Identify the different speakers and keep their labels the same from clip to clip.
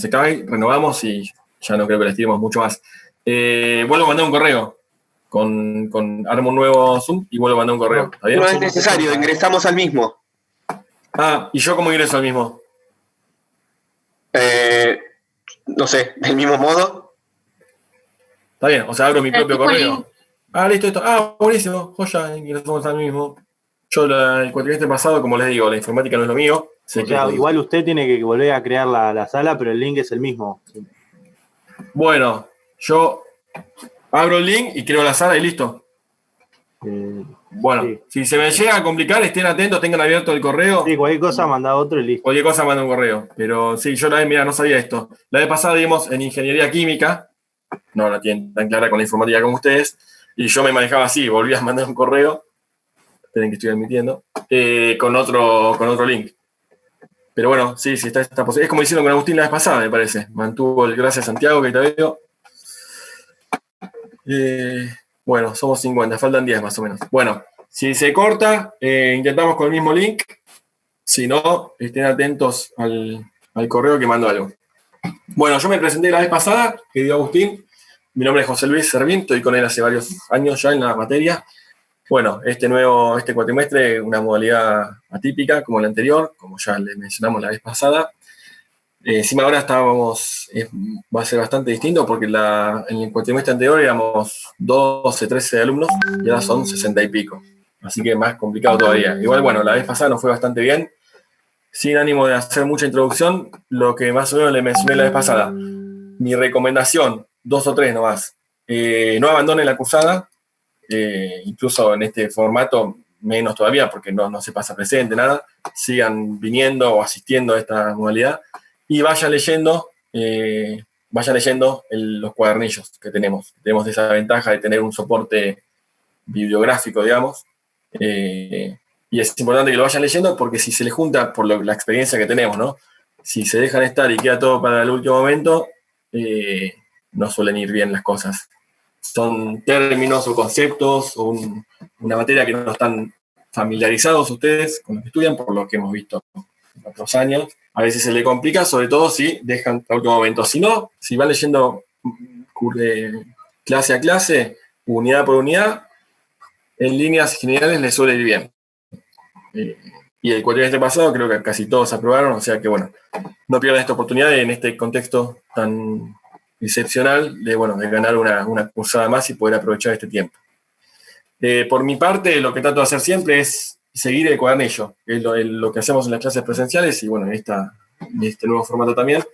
Speaker 1: se cae, renovamos y ya no creo que les tiremos mucho más. Vuelvo a mandar un correo. Armo un nuevo Zoom y vuelvo a mandar un correo. ¿Está bien?
Speaker 2: No es necesario, ingresamos al mismo.
Speaker 1: ¿Y yo cómo ingreso al mismo?
Speaker 2: No sé, del mismo modo.
Speaker 1: Está bien, o sea, abro mi propio correo. Listo. Buenísimo, joya, ingresamos al mismo. Yo el cuatrimestre pasado, como les digo, la informática no es lo mío.
Speaker 3: Igual usted tiene que volver a crear la sala, pero el link es el mismo.
Speaker 1: Bueno, yo abro el link y creo la sala y listo. Bueno, sí. Si se me llega a complicar, estén atentos, tengan abierto el correo.
Speaker 3: Sí, cualquier cosa manda otro y listo.
Speaker 1: Cualquier cosa manda un correo. Pero sí, yo no sabía esto. La vez pasada dimos en ingeniería química, no la tienen tan clara con la informática como ustedes, y yo me manejaba así, volví a mandar un correo, esperen que estoy admitiendo, con otro link. Pero bueno, sí, está esta posibilidad. Es como hicieron con Agustín la vez pasada, me parece. Mantuvo el gracias Santiago, que te veo. Bueno, somos 50, faltan 10 más o menos. Bueno, si se corta, intentamos con el mismo link. Si no, estén atentos al correo que mando algo. Bueno, yo me presenté la vez pasada, que dio Agustín. Mi nombre es José Luis Servín, estoy con él hace varios años ya en la materia. Bueno, este cuatrimestre, una modalidad atípica como la anterior, como ya le mencionamos la vez pasada. Encima ahora va a ser bastante distinto porque en el cuatrimestre anterior éramos 12, 13 alumnos y ahora son 60 y pico. Así que más complicado todavía. Igual, bueno, la vez pasada nos fue bastante bien. Sin ánimo de hacer mucha introducción, lo que más o menos le mencioné la vez pasada. Mi recomendación, 2 o 3 nomás. No abandonen la cursada, incluso en este formato menos todavía porque no se pasa presente, nada. Sigan viniendo o asistiendo a esta modalidad. Y vayan leyendo los cuadernillos que tenemos. Tenemos esa ventaja de tener un soporte bibliográfico, digamos. Y es importante que lo vayan leyendo porque si se les junta por la experiencia que tenemos, ¿no? Si se dejan estar y queda todo para el último momento, no suelen ir bien las cosas. Son términos o conceptos o una materia que no están familiarizados ustedes con lo que estudian, por lo que hemos visto en otros años. A veces se le complica, sobre todo si dejan para el último momento. Si no, si van leyendo clase a clase, unidad por unidad, en líneas generales les suele ir bien. Y el cuatrimestre pasado creo que casi todos aprobaron, o sea que bueno, no pierdan esta oportunidad en este contexto tan excepcional de ganar una cursada más y poder aprovechar este tiempo. Por mi parte, lo que trato de hacer siempre es seguir el cuadernillo, que es lo que hacemos en las clases presenciales y bueno, en este nuevo formato también,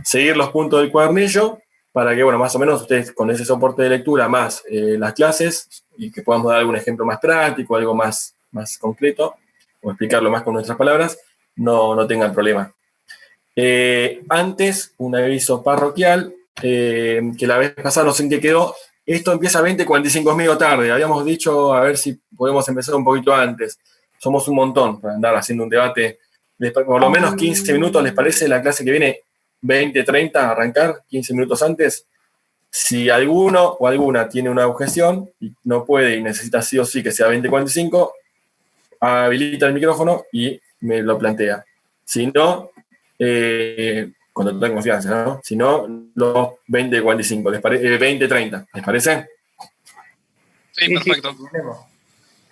Speaker 1: seguir los puntos del cuadernillo para que, más o menos ustedes con ese soporte de lectura más las clases y que podamos dar algún ejemplo más práctico, algo más concreto, o explicarlo más con nuestras palabras, no tengan problema. Antes, un aviso parroquial, que la vez pasada no sé en qué quedó. Esto empieza a 20:45 medio tarde. Habíamos dicho a ver si podemos empezar un poquito antes. Somos un montón para andar haciendo un debate. Por lo menos 15 minutos, ¿les parece la clase que viene? 20:30, arrancar 15 minutos antes. Si alguno o alguna tiene una objeción y no puede y necesita sí o sí que sea 20:45, habilita el micrófono y me lo plantea. Si no, cuando tenga confianza, ¿no? Si no, los 20:45, 20:30, ¿les parece?
Speaker 4: Sí, perfecto.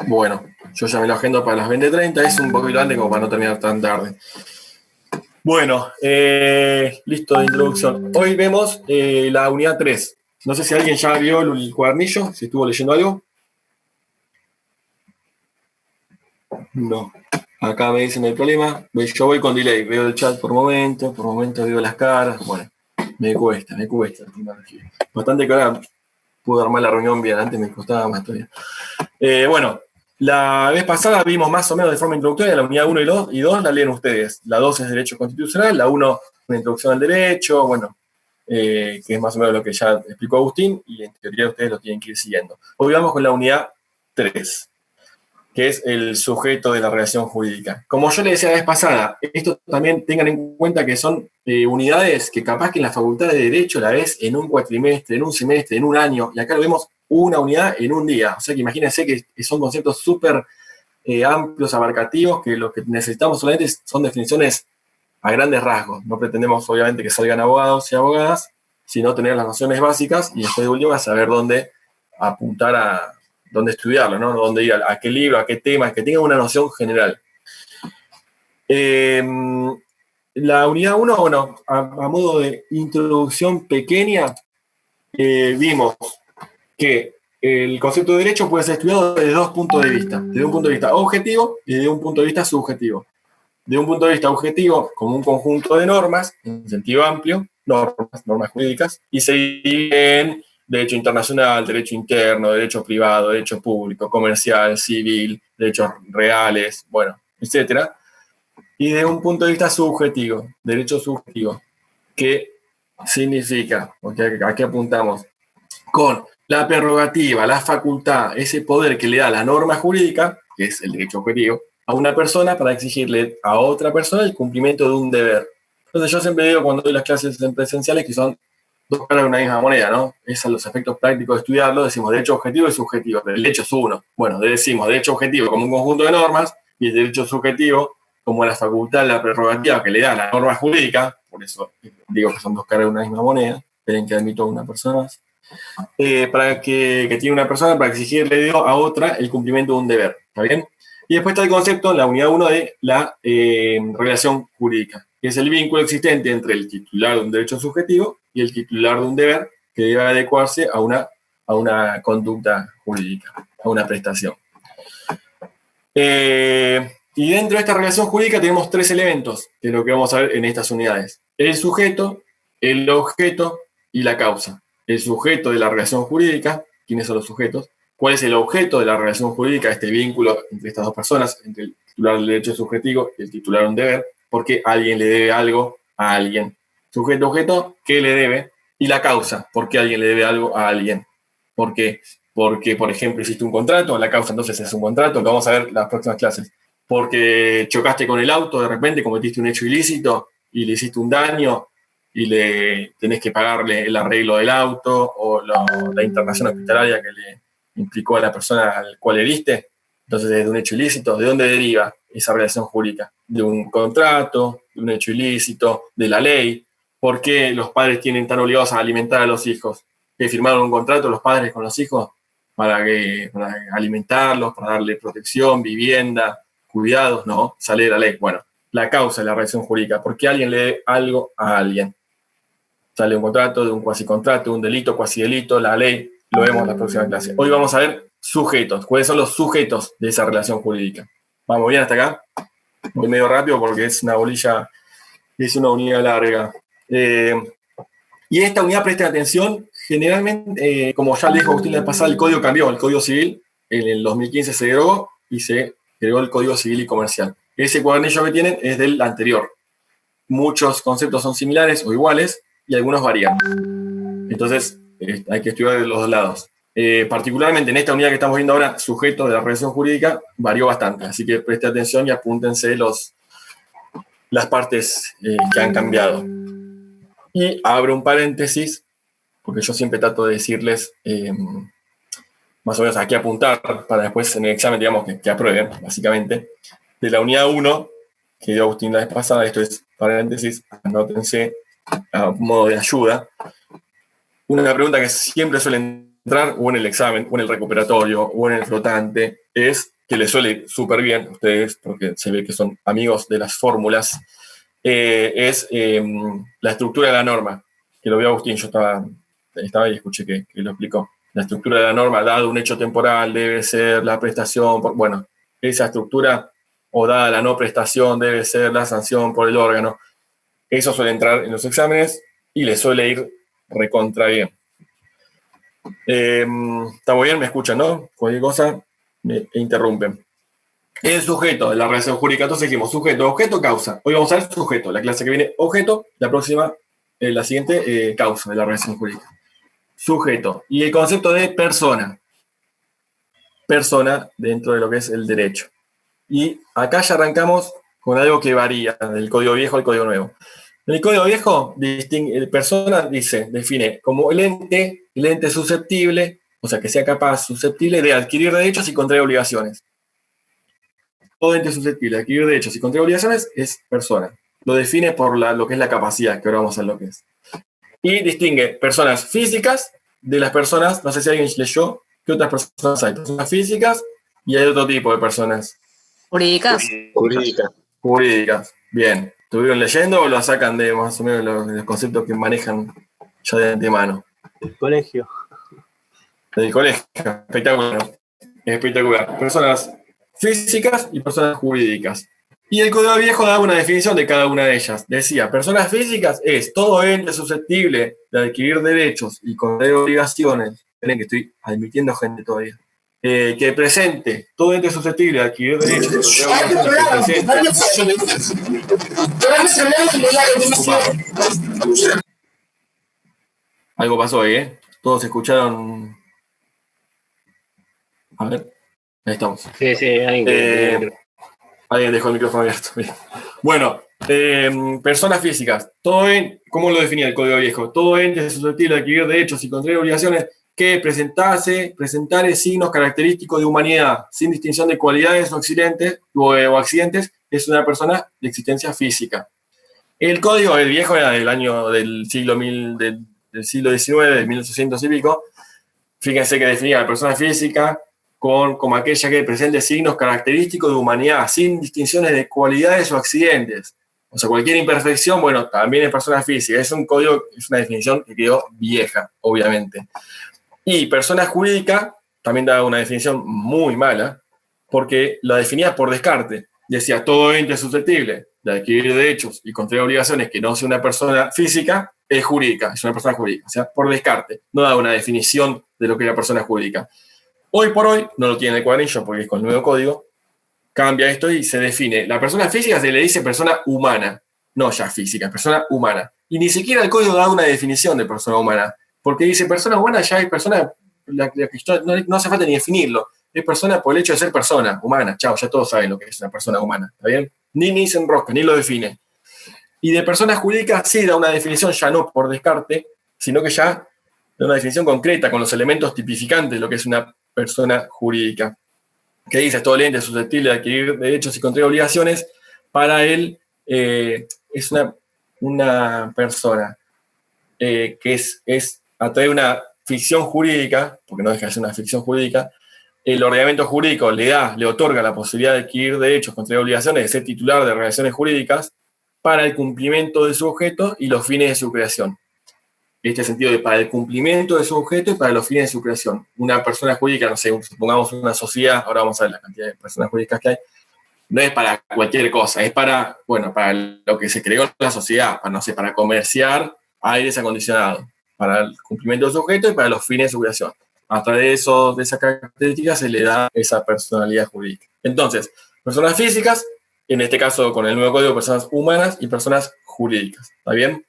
Speaker 1: Bueno, yo ya me lo agendo para las 20:30, es un poquito antes como para no terminar tan tarde. Bueno, listo de introducción. Hoy vemos la unidad 3. No sé si alguien ya vio el cuadernillo, si estuvo leyendo algo. No. Acá me dicen el problema. Yo voy con delay, veo el chat por momentos veo las caras. Bueno, me cuesta. Bastante que ahora pude armar la reunión bien, antes me costaba más todavía. Bueno, la vez pasada vimos más o menos de forma introductoria la unidad 1 y 2 la leen ustedes. La 2 es Derecho Constitucional, la 1 una introducción al derecho, que es más o menos lo que ya explicó Agustín, y en teoría ustedes lo tienen que ir siguiendo. Hoy vamos con la unidad 3, que es el sujeto de la relación jurídica. Como yo le decía la vez pasada, esto también tengan en cuenta que son unidades que capaz que en la Facultad de Derecho la ves en un cuatrimestre, en un semestre, en un año, y acá lo vemos una unidad en un día. O sea que imagínense que son conceptos súper amplios, abarcativos, que lo que necesitamos solamente son definiciones a grandes rasgos. No pretendemos, obviamente, que salgan abogados y abogadas, sino tener las nociones básicas y después de última saber dónde apuntar a dónde estudiarlo, ¿no? Dónde ir, a qué libro, a qué tema, que tenga una noción general. La unidad 1, bueno, a modo de introducción pequeña, vimos que el concepto de derecho puede ser estudiado desde dos puntos de vista, desde un punto de vista objetivo y desde un punto de vista subjetivo. De un punto de vista objetivo, como un conjunto de normas, en sentido amplio, normas jurídicas, y se divide en derecho internacional, derecho interno, derecho privado, derecho público, comercial, civil, derechos reales, bueno, etcétera. Y de un punto de vista subjetivo, derecho subjetivo, que significa, porque aquí apuntamos, con la prerrogativa, la facultad, ese poder que le da la norma jurídica, que es el derecho objetivo, a una persona para exigirle a otra persona el cumplimiento de un deber. Entonces yo siempre digo cuando doy las clases en presenciales que son dos caras de una misma moneda, ¿no? Esos son los efectos prácticos de estudiarlo, decimos derecho objetivo y subjetivo, pero el derecho es uno. Bueno, decimos derecho objetivo como un conjunto de normas y el derecho subjetivo como la facultad, la prerrogativa que le da la norma jurídica, por eso digo que son dos caras de una misma moneda, esperen que admito a una persona más, para que tiene una persona para exigirle a otra el cumplimiento de un deber, ¿está bien? Y después está el concepto, la unidad 1 de la relación jurídica, que es el vínculo existente entre el titular de un derecho subjetivo y el titular de un deber que debe adecuarse a una conducta jurídica, a una prestación. Y dentro de esta relación jurídica tenemos tres elementos, que es lo que vamos a ver en estas unidades. El sujeto, el objeto y la causa. El sujeto de la relación jurídica, ¿quiénes son los sujetos? ¿Cuál es el objeto de la relación jurídica, este vínculo entre estas dos personas, entre el titular del derecho subjetivo y el titular de un deber? Porque alguien le debe algo a alguien. Sujeto, objeto, ¿qué le debe? Y la causa, ¿por qué alguien le debe algo a alguien? Porque, por ejemplo, hiciste un contrato, la causa entonces es un contrato, lo vamos a ver en las próximas clases. Porque chocaste con el auto, de repente cometiste un hecho ilícito y le hiciste un daño y le tenés que pagarle el arreglo del auto o la internación hospitalaria que le implicó a la persona al cual heriste. Entonces, es de un hecho ilícito. ¿De dónde deriva esa relación jurídica? De un contrato, de un hecho ilícito, de la ley. ¿Por qué los padres tienen tan obligados a alimentar a los hijos? ¿Que firmaron un contrato los padres con los hijos para alimentarlos, para darle protección, vivienda, cuidados? No, sale de la ley. Bueno, la causa de la relación jurídica, ¿por qué alguien le debe algo a alguien? Sale un contrato, de un cuasicontrato, un delito, cuasidelito, la ley, lo vemos en la próxima clase. Hoy vamos a ver sujetos, cuáles son los sujetos de esa relación jurídica. ¿Vamos bien hasta acá? Voy medio rápido porque es una bolilla, es una unidad larga. Y esta unidad, presten atención, generalmente, como ya le dijo Agustín la vez pasada, el código cambió, el Código Civil en el 2015 se derogó y se creó el Código Civil y Comercial. Ese cuadernillo que tienen es del anterior. Muchos conceptos son similares o iguales y algunos varían. Entonces, hay que estudiar de los dos lados. Particularmente en esta unidad que estamos viendo ahora, sujeto de la relación jurídica, varió bastante. Así que preste atención y apúntense las partes que han cambiado. Y abro un paréntesis, porque yo siempre trato de decirles más o menos a qué apuntar para después en el examen, digamos, que aprueben, básicamente. De la unidad 1, que dio Agustín la vez pasada, esto es paréntesis, anótense a modo de ayuda. Una pregunta que siempre suele entrar, o en el examen, o en el recuperatorio, o en el flotante, es que les suele súper bien a ustedes, porque se ve que son amigos de las fórmulas, es la estructura de la norma, que lo vio Agustín, yo estaba y escuché que lo explicó. La estructura de la norma, dado un hecho temporal, debe ser la prestación, bueno, esa estructura, o dada la no prestación, debe ser la sanción por el órgano. Eso suele entrar en los exámenes y les suele ir recontra bien. Está muy bien, me escuchan, ¿no? Cualquier cosa me interrumpen. El sujeto de la relación jurídica, entonces dijimos sujeto, objeto, causa. Hoy vamos a ver sujeto, la clase que viene objeto, la próxima, la siguiente, causa de la relación jurídica. Sujeto. Y el concepto de persona. Persona dentro de lo que es el derecho. Y acá ya arrancamos con algo que varía del código viejo al código nuevo. En el código viejo, persona define como el ente susceptible, o sea, que sea capaz, susceptible de adquirir derechos y contraer obligaciones. Todo ente susceptible de adquirir derechos y contraer obligaciones es persona. lo define por lo que es la capacidad, que ahora vamos a ver lo que es. Y distingue personas físicas de las personas, no sé si alguien leyó, ¿qué otras personas hay? Personas físicas y hay otro tipo de personas.
Speaker 5: Jurídicas.
Speaker 1: Jurídicas. Bien. ¿Estuvieron leyendo o lo sacan de más o menos los conceptos que manejan ya de antemano?
Speaker 3: El colegio.
Speaker 1: Del colegio. Espectacular. Espectacular. Personas físicas y personas jurídicas. Y el Código Viejo da una definición de cada una de ellas. Decía, personas físicas es todo ente susceptible de adquirir derechos y contraer obligaciones. Esperen que estoy admitiendo gente todavía. Que presente todo ente susceptible de adquirir derechos y contraer obligaciones. Algo pasó ahí, ¿eh? Todos escucharon. A ver, ahí estamos.
Speaker 2: Sí,
Speaker 1: Alguien dejó el micrófono abierto. Bien. Bueno, personas físicas. Todo ¿cómo lo definía el Código Viejo? Todo ente susceptible de adquirir derechos y contraer obligaciones que presentare signos característicos de humanidad sin distinción de cualidades o accidentes es una persona de existencia física. El Código del Viejo era del siglo XIX, de 1800 y pico. Fíjense que definía a la persona física como aquella que presente signos característicos de humanidad, sin distinciones de cualidades o accidentes. O sea, cualquier imperfección, bueno, también es persona física. Es un código, es una definición que quedó vieja, obviamente. Y persona jurídica también daba una definición muy mala, porque la definía por descarte. Decía, todo ente susceptible de adquirir derechos y contraer obligaciones que no sea una persona física, es jurídica, es una persona jurídica. O sea, por descarte. No da una definición de lo que es la persona jurídica. Hoy por hoy, no lo tiene el cuadernillo porque es con el nuevo código, cambia esto y se define. La persona física se le dice persona humana, no ya física, persona humana. Y ni siquiera el código da una definición de persona humana, porque dice persona humana ya es persona, no hace falta ni definirlo, es persona por el hecho de ser persona humana. Chao, ya todos saben lo que es una persona humana, ¿está bien? Ni se enrosca, ni lo define. Y de persona jurídica sí da una definición ya no por descarte, sino que ya da una definición concreta con los elementos tipificantes de lo que es una persona jurídica, que dice todo el ente susceptible de adquirir derechos y contraer obligaciones. Para él es una persona que es a través de una ficción jurídica, porque no deja de ser una ficción jurídica, el ordenamiento jurídico le otorga la posibilidad de adquirir derechos, contraer obligaciones, de ser titular de relaciones jurídicas para el cumplimiento de su objeto y los fines de su creación. En este sentido, de para el cumplimiento de su objeto y para los fines de su creación. Una persona jurídica, no sé, supongamos una sociedad, ahora vamos a ver la cantidad de personas jurídicas que hay, no es para cualquier cosa, es para lo que se creó en la sociedad, para, no sé, para comerciar aires acondicionados, para el cumplimiento de su objeto y para los fines de su creación. A través de esas características se le da esa personalidad jurídica. Entonces, personas físicas, en este caso con el nuevo código, personas humanas y personas jurídicas. ¿Está bien?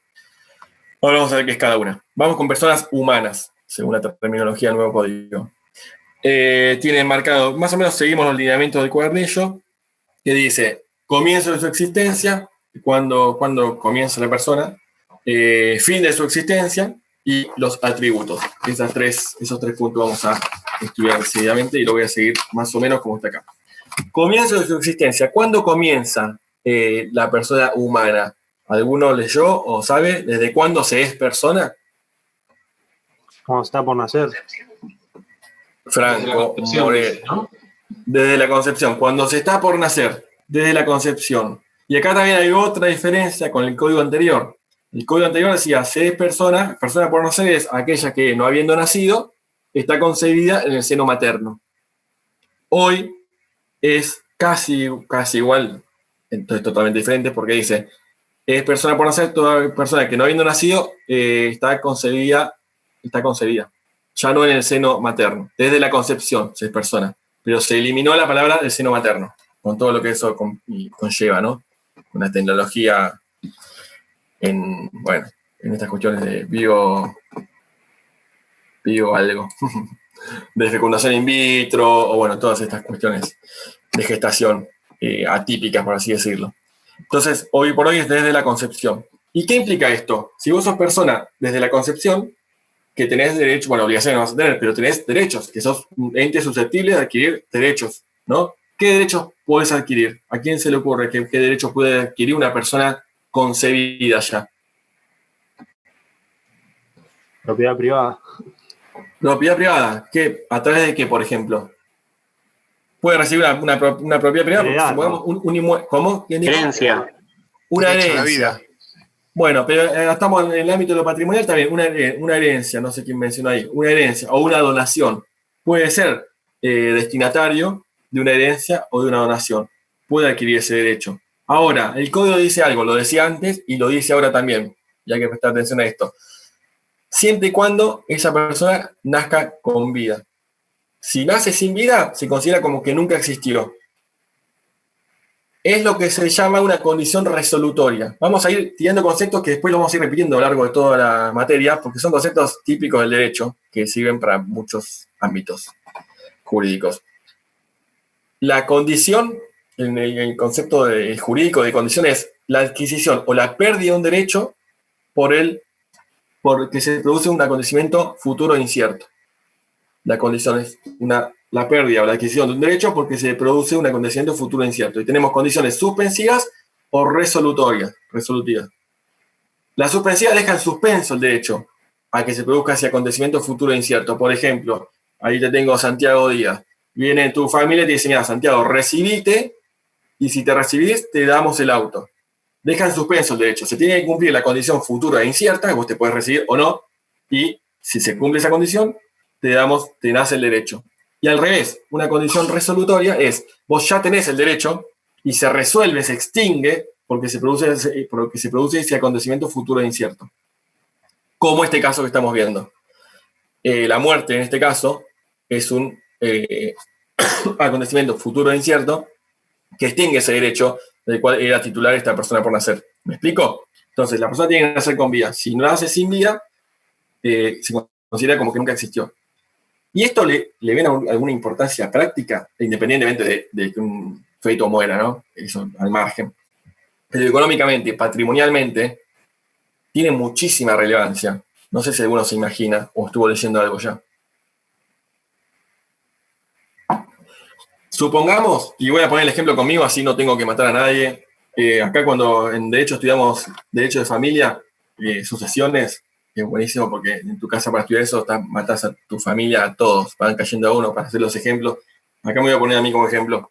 Speaker 1: Ahora vamos a ver qué es cada una. Vamos con personas humanas, según la terminología del nuevo código. Tienen marcado, más o menos seguimos los lineamientos del cuadernillo, que dice comienzo de su existencia, cuando comienza la persona, fin de su existencia y los atributos. Esos tres puntos vamos a estudiar seguidamente y lo voy a seguir más o menos como está acá. Comienzo de su existencia. ¿Cuándo comienza la persona humana? ¿Alguno leyó o sabe desde cuándo se es persona?
Speaker 3: ¿Cómo está por nacer?
Speaker 1: Franco Morel. ¿No? Desde la concepción. Cuando se está por nacer, desde la concepción. Y acá también hay otra diferencia con el código anterior. El código anterior decía, se es persona por nacer es aquella que, no habiendo nacido, está concebida en el seno materno. Hoy es casi igual, entonces totalmente diferente, porque dice, es persona por nacer toda persona que no habiendo nacido está concebida, ya no en el seno materno, desde la concepción se es persona, pero se eliminó la palabra del seno materno, con todo lo que eso conlleva, ¿no? Una tecnología en estas cuestiones de bio algo, de fecundación in vitro, o todas estas cuestiones de gestación atípicas, por así decirlo. Entonces, hoy por hoy es desde la concepción. ¿Y qué implica esto? Si vos sos persona desde la concepción, que tenés derechos, obligaciones no vas a tener, pero tenés derechos, que sos un ente susceptible de adquirir derechos, ¿no? ¿Qué derechos podés adquirir? ¿A quién se le ocurre qué derechos puede adquirir una persona concebida ya.
Speaker 3: Propiedad privada.
Speaker 1: Propiedad privada, ¿qué? ¿A través de qué, por ejemplo? Puede recibir una propiedad privada, porque
Speaker 3: Heredar,
Speaker 1: supongamos
Speaker 3: ¿no?
Speaker 1: un inmueble. ¿Cómo? ¿Quién dijo?
Speaker 2: Herencia.
Speaker 1: Una
Speaker 4: Derecho a la
Speaker 1: herencia.
Speaker 4: vida.
Speaker 1: Bueno, pero estamos en el ámbito de lo patrimonial también. Una herencia, no sé quién mencionó ahí. Una herencia o una donación. Puede ser destinatario de una herencia o de una donación. Puede adquirir ese derecho. Ahora, el código dice algo, lo decía antes y lo dice ahora también. Y hay que prestar atención a esto. Siempre y cuando esa persona nazca con vida. Si nace sin vida, se considera como que nunca existió. Es lo que se llama una condición resolutoria. Vamos a ir tirando conceptos que después los vamos a ir repitiendo a lo largo de toda la materia, porque son conceptos típicos del derecho que sirven para muchos ámbitos jurídicos. La condición, en el concepto jurídico de condición, es la adquisición o la pérdida de un derecho porque se produce un acontecimiento futuro incierto. La condición es la pérdida o la adquisición de un derecho porque se produce un acontecimiento futuro incierto. Y tenemos condiciones suspensivas o resolutivas. La suspensiva deja en suspenso el derecho a que se produzca ese acontecimiento futuro incierto. Por ejemplo, ahí te tengo Santiago Díaz. Viene tu familia y te dice, mira, Santiago, recibite y si te recibís, te damos el auto. Deja en suspenso el derecho. Se tiene que cumplir la condición futura e incierta, que vos te puedes recibir o no, y si se cumple esa condición, te nace el derecho. Y al revés, una condición resolutoria es, vos ya tenés el derecho y se resuelve, se extingue, porque se produce ese acontecimiento futuro e incierto. Como este caso que estamos viendo. La muerte, en este caso, es un acontecimiento futuro e incierto que extingue ese derecho del cual era titular esta persona por nacer. ¿Me explico? Entonces, la persona tiene que nacer con vida. Si no nace sin vida, se considera como que nunca existió. ¿Y esto le ven alguna importancia práctica, independientemente de que un feto muera, ¿no? Eso al margen. Pero económicamente, patrimonialmente, tiene muchísima relevancia. No sé si alguno se imagina o estuvo leyendo algo ya. Supongamos, y voy a poner el ejemplo conmigo, así no tengo que matar a nadie. Acá cuando en Derecho estudiamos Derecho de Familia, sucesiones, es buenísimo porque en tu casa para estudiar eso matás a tu familia, a todos, van cayendo a uno para hacer los ejemplos. Acá me voy a poner a mí como ejemplo.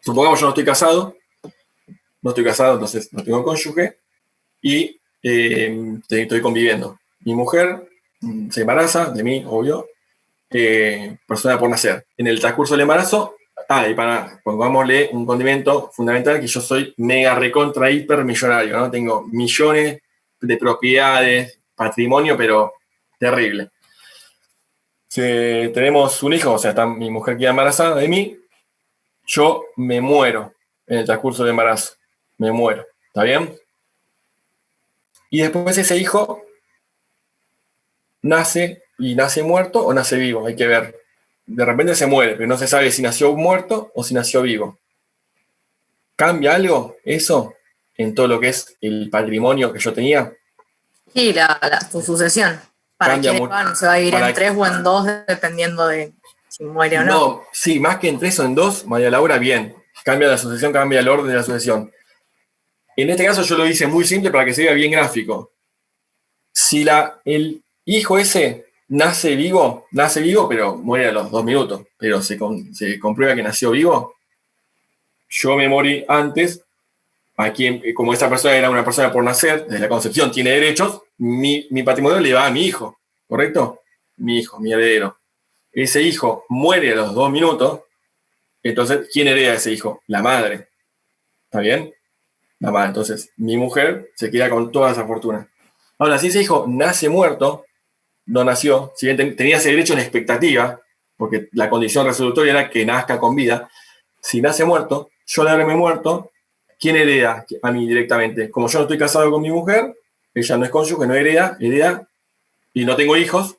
Speaker 1: Supongamos yo no estoy casado, entonces no tengo cónyuge y estoy conviviendo. Mi mujer se embaraza de mí, obvio, persona por nacer. En el transcurso del embarazo, y pongámosle un condimento fundamental, que yo soy mega recontra hiper millonario, ¿no? Tengo millones de propiedades, patrimonio, pero terrible. Si tenemos un hijo, o sea, mi mujer queda embarazada de mí, yo me muero en el transcurso del embarazo. Me muero, ¿está bien? Y después ese hijo nace muerto o nace vivo, hay que ver. De repente se muere, pero no se sabe si nació muerto o si nació vivo. ¿Cambia algo eso en todo lo que es el patrimonio que yo tenía?
Speaker 5: Sí, tu sucesión. ¿Para
Speaker 1: Cambia
Speaker 5: quién
Speaker 1: mucho.
Speaker 5: van? ¿Se va a vivir
Speaker 1: Para-
Speaker 5: en 3 o en 2 dependiendo de si muere o no?
Speaker 1: No, sí, más que en 3 o en 2, María Laura, bien. Cambia la sucesión, cambia el orden de la sucesión. En este caso yo lo hice muy simple para que se vea bien gráfico. Si el hijo ese nace vivo, pero muere a los 2 minutos, pero se comprueba que nació vivo, yo me morí antes, como esa persona era una persona por nacer, desde la concepción tiene derechos, mi patrimonio le va a mi hijo, ¿correcto? Mi hijo, mi heredero. Ese hijo muere a los 2 minutos, entonces, ¿quién hereda a ese hijo? La madre. ¿Está bien? La madre. Entonces, mi mujer se queda con toda esa fortuna. Ahora, si ese hijo nace muerto, no nació, si bien tenía ese derecho en expectativa, porque la condición resolutoria era que nazca con vida, si nace muerto, yo le habré muerto, ¿quién hereda a mí directamente? Como yo no estoy casado con mi mujer, ella no es cónyuge, no hereda, y no tengo hijos,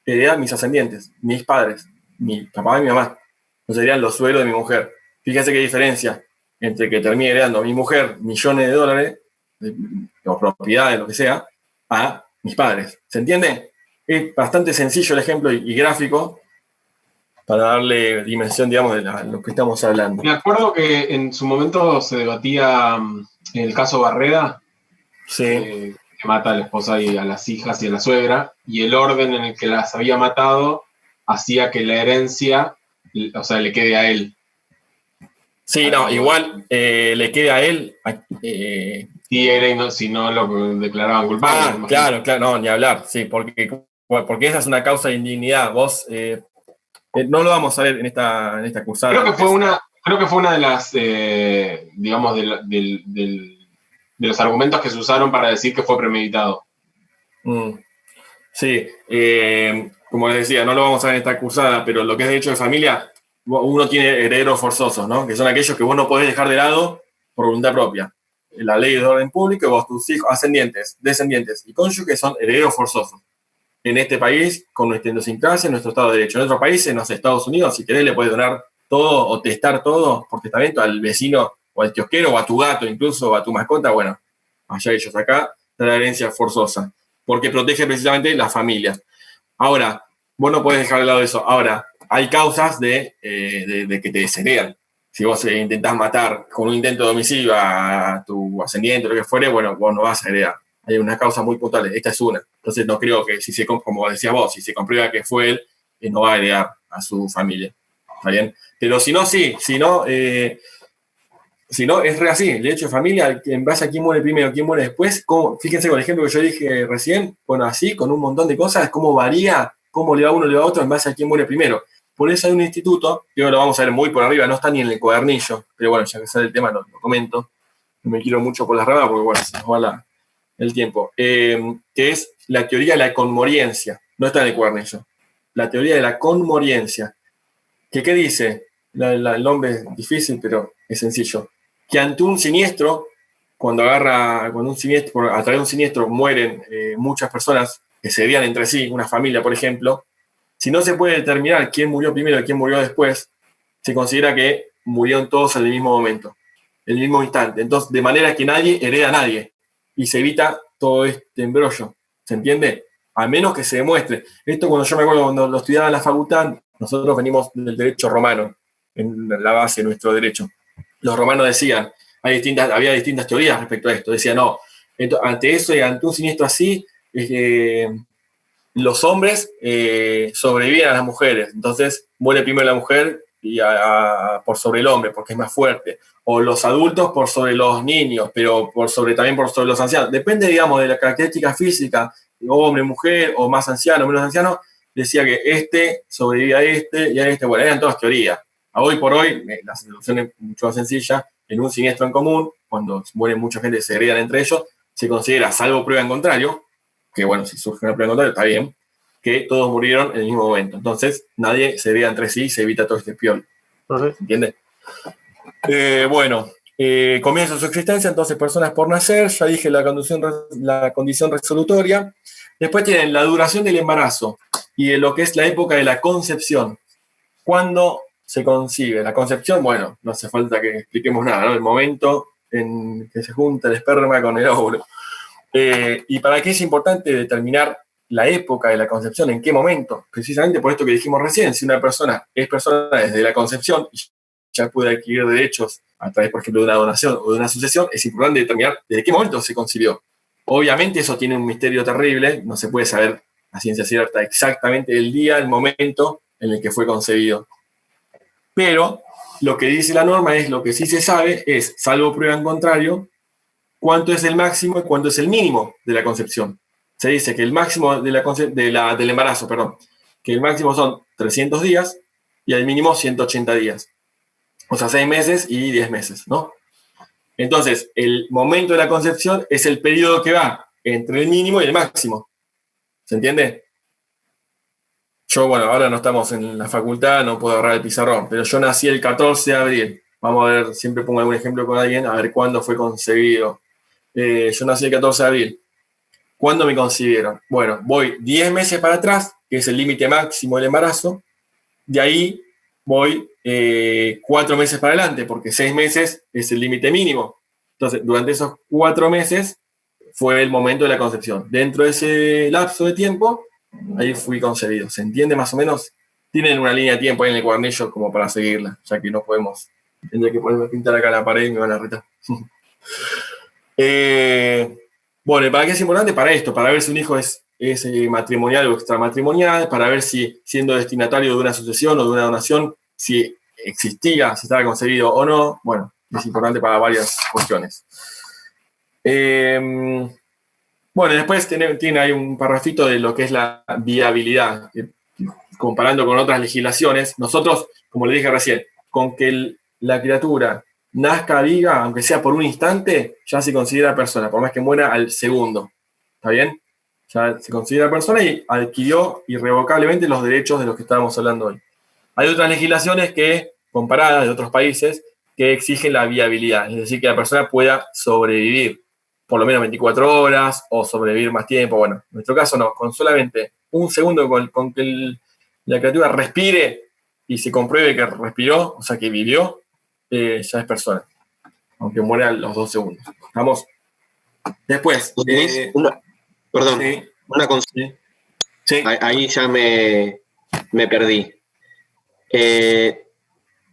Speaker 1: hereda mis ascendientes, mis padres, mi papá y mi mamá. Entonces serían los suelos de mi mujer. Fíjense qué diferencia entre que termine heredando a mi mujer millones de dólares, o propiedades, lo que sea, a mis padres. ¿Se entiende? Es bastante sencillo el ejemplo y gráfico para darle dimensión, digamos, de lo que estamos hablando.
Speaker 6: Me acuerdo que en su momento se debatía en el caso Barreda,
Speaker 1: Sí.
Speaker 6: Que mata a la esposa y a las hijas y a la suegra, y el orden en el que las había matado hacía que la herencia, o sea, le quede a él.
Speaker 1: Sí, no, igual le queda a él.
Speaker 6: Si no lo declaraban culpable. me imagino.
Speaker 1: Claro, no, ni hablar, sí, porque esa es una causa de indignidad. Vos no lo vamos a ver en esta cursada.
Speaker 6: Creo que fue una de las, digamos, de los argumentos que se usaron para decir que fue premeditado.
Speaker 1: Sí, como les decía, no lo vamos a ver en esta cursada, pero lo que es derecho de familia, uno tiene herederos forzosos, ¿no? Que son aquellos que vos no podés dejar de lado por voluntad propia. La ley de orden público, vos, tus hijos, ascendientes, descendientes y cónyuges son herederos forzosos. En este país, con nuestra idiosincrasia, en nuestro Estado de Derecho. En otros países, en los Estados Unidos, si querés, le puedes donar todo o testar todo por testamento al vecino o al kiosquero o a tu gato, incluso o a tu mascota. Bueno, allá ellos. Acá está la herencia forzosa, porque protege precisamente las familias. Ahora, vos no podés dejar de lado eso. Ahora, hay causas de que te desheredan. Si vos intentás matar con un intento de homicidio a tu ascendiente o lo que fuere, bueno, vos no vas a heredar. Hay unas causas muy puntuales. Esta es una. Entonces, no creo que, como decías vos, si se comprueba que fue él, no va a heredar a su familia. ¿Está bien? Pero si no, sí. Si no, es re así. El derecho de familia, en base a quién muere primero, quién muere después. Fíjense con el ejemplo que yo dije recién. Bueno, así, con un montón de cosas, cómo varía, cómo le va a uno, le va a otro, en base a quién muere primero. Por eso hay un instituto, que lo vamos a ver muy por arriba, no está ni en el cuadernillo, pero bueno, ya que sale el tema, lo comento. No me quiero mucho por las ramas porque, bueno, se nos va el tiempo. Que es la teoría de la conmoriencia. No está en el cuadernillo. La teoría de la conmoriencia. ¿Qué dice? El nombre es difícil, pero es sencillo. Que ante un siniestro, cuando a través de un siniestro mueren muchas personas que se veían entre sí, una familia, por ejemplo, si no se puede determinar quién murió primero y quién murió después, se considera que murieron todos en el mismo momento, en el mismo instante. Entonces, de manera que nadie hereda a nadie y se evita todo este embrollo. ¿Se entiende? A menos que se demuestre. Esto cuando yo me acuerdo, cuando lo estudiaba en la facultad, nosotros venimos del derecho romano, en la base de nuestro derecho. Los romanos decían, había distintas teorías respecto a esto. Decían, no, ante eso y ante un siniestro así, los hombres sobreviven a las mujeres. Entonces muere primero la mujer por sobre el hombre, porque es más fuerte. O los adultos por sobre los niños, pero también por sobre los ancianos. Depende, digamos, de la característica física, hombre, mujer, o más anciano, menos anciano. Decía que este sobrevive a este y a este. Bueno, eran todas teorías. A hoy por hoy, la solución es mucho más sencilla. En un siniestro en común, cuando muere mucha gente, se heredan entre ellos, se considera, salvo prueba en contrario, que bueno, si surge una prueba en contrario, está bien, que todos murieron en el mismo momento. Entonces, nadie se hereda entre sí y se evita todo este piol. ¿Se entiende? Bueno, comienza su existencia, entonces, personas por nacer, ya dije la condición resolutoria. Después tienen la duración del embarazo y de lo que es la época de la concepción. ¿Cuándo se concibe? La concepción, bueno, no hace falta que expliquemos nada, ¿no? El momento en que se junta el esperma con el óvulo. ¿Y para qué es importante determinar la época de la concepción? ¿En qué momento? Precisamente por esto que dijimos recién, si una persona es persona desde la concepción y ya puede adquirir derechos a través, por ejemplo, de una donación o de una sucesión, es importante determinar desde qué momento se concibió. Obviamente eso tiene un misterio terrible, no se puede saber a ciencia cierta exactamente el día, el momento en el que fue concebido. Pero lo que dice la norma es, lo que sí se sabe es, salvo prueba en contrario, cuánto es el máximo y cuánto es el mínimo de la concepción. Se dice que el máximo del embarazo, que el máximo son 300 días y el mínimo 180 días. O sea, 6 meses y 10 meses, ¿no? Entonces, el momento de la concepción es el periodo que va entre el mínimo y el máximo. ¿Se entiende? Yo, bueno, ahora no estamos en la facultad, no puedo agarrar el pizarrón, pero yo nací el 14 de abril. Vamos a ver, siempre pongo algún ejemplo con alguien, a ver cuándo fue concebido. Yo nací el 14 de abril. ¿Cuándo me concibieron? Bueno, voy 10 meses para atrás, que es el límite máximo del embarazo. De ahí voy 4 meses para adelante, porque 6 meses es el límite mínimo. Entonces, durante esos 4 meses fue el momento de la concepción. Dentro de ese lapso de tiempo, ahí fui concebido. ¿Se entiende más o menos? Tienen una línea de tiempo ahí en el cuadernillo como para seguirla, ya que no podemos. Tendría que ponerme a pintar acá la pared y me van a retar. Bueno, ¿y para qué es importante? Para esto, para ver si un hijo es matrimonial o extramatrimonial, para ver si siendo destinatario de una sucesión o de una donación, si existía, si estaba concebido o no. Bueno, es importante para varias cuestiones. Bueno, después tiene ahí un parrafito de lo que es la viabilidad. Comparando con otras legislaciones, nosotros, como le dije recién, con que la criatura nazca viva, aunque sea por un instante, ya se considera persona, por más que muera al segundo. ¿Está bien? Ya se considera persona y adquirió irrevocablemente los derechos de los que estábamos hablando hoy. Hay otras legislaciones que, comparadas de otros países, que exigen la viabilidad, es decir, que la persona pueda sobrevivir por lo menos 24 horas o sobrevivir más tiempo. Bueno, en nuestro caso no, con solamente un segundo con que la criatura respire y se compruebe que respiró, o sea, que vivió, ya es persona, aunque muera a los 2 segundos. ¿Estamos? Después.
Speaker 2: Perdón,
Speaker 1: Sí,
Speaker 2: una consulta.
Speaker 1: sí.
Speaker 2: Ahí ya me perdí.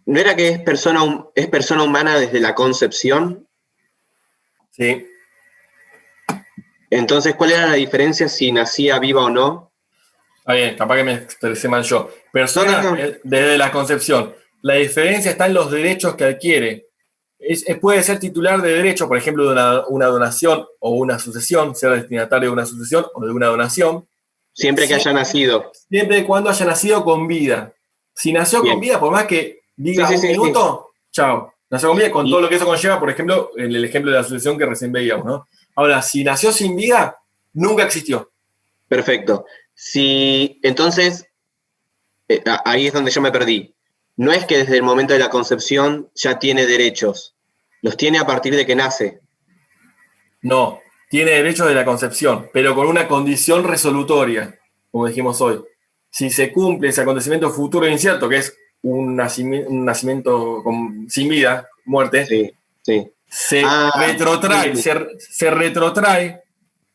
Speaker 2: ¿No era que es persona humana desde la concepción?
Speaker 1: Sí.
Speaker 2: Entonces, ¿cuál era la diferencia si nacía viva o no?
Speaker 1: Está bien, capaz que me expresé mal yo. Persona
Speaker 2: No.
Speaker 1: desde la concepción. La diferencia está en los derechos que adquiere. Puede ser titular de derecho, por ejemplo, de una donación o una sucesión, ser destinatario de una sucesión o de una donación.
Speaker 2: Siempre que haya nacido.
Speaker 1: Siempre y cuando haya nacido con vida. Si nació
Speaker 2: Bien.
Speaker 1: con vida, por más que diga
Speaker 2: Sí,
Speaker 1: un minuto, chao. Nació con vida con
Speaker 2: Y-
Speaker 1: todo lo que eso conlleva, por ejemplo, en el ejemplo de la sucesión que recién veíamos, ¿no? Ahora, si nació sin vida, nunca existió.
Speaker 2: Perfecto. Entonces, ahí es donde yo me perdí. No es que desde el momento de la concepción ya tiene derechos. Los tiene a partir de que nace.
Speaker 1: No, tiene derechos de la concepción, pero con una condición resolutoria, como dijimos hoy. Si se cumple ese acontecimiento futuro e incierto, que es un nacimiento sin vida, muerte,
Speaker 2: Sí, sí.
Speaker 1: se retrotrae,
Speaker 2: sí.
Speaker 1: se retrotrae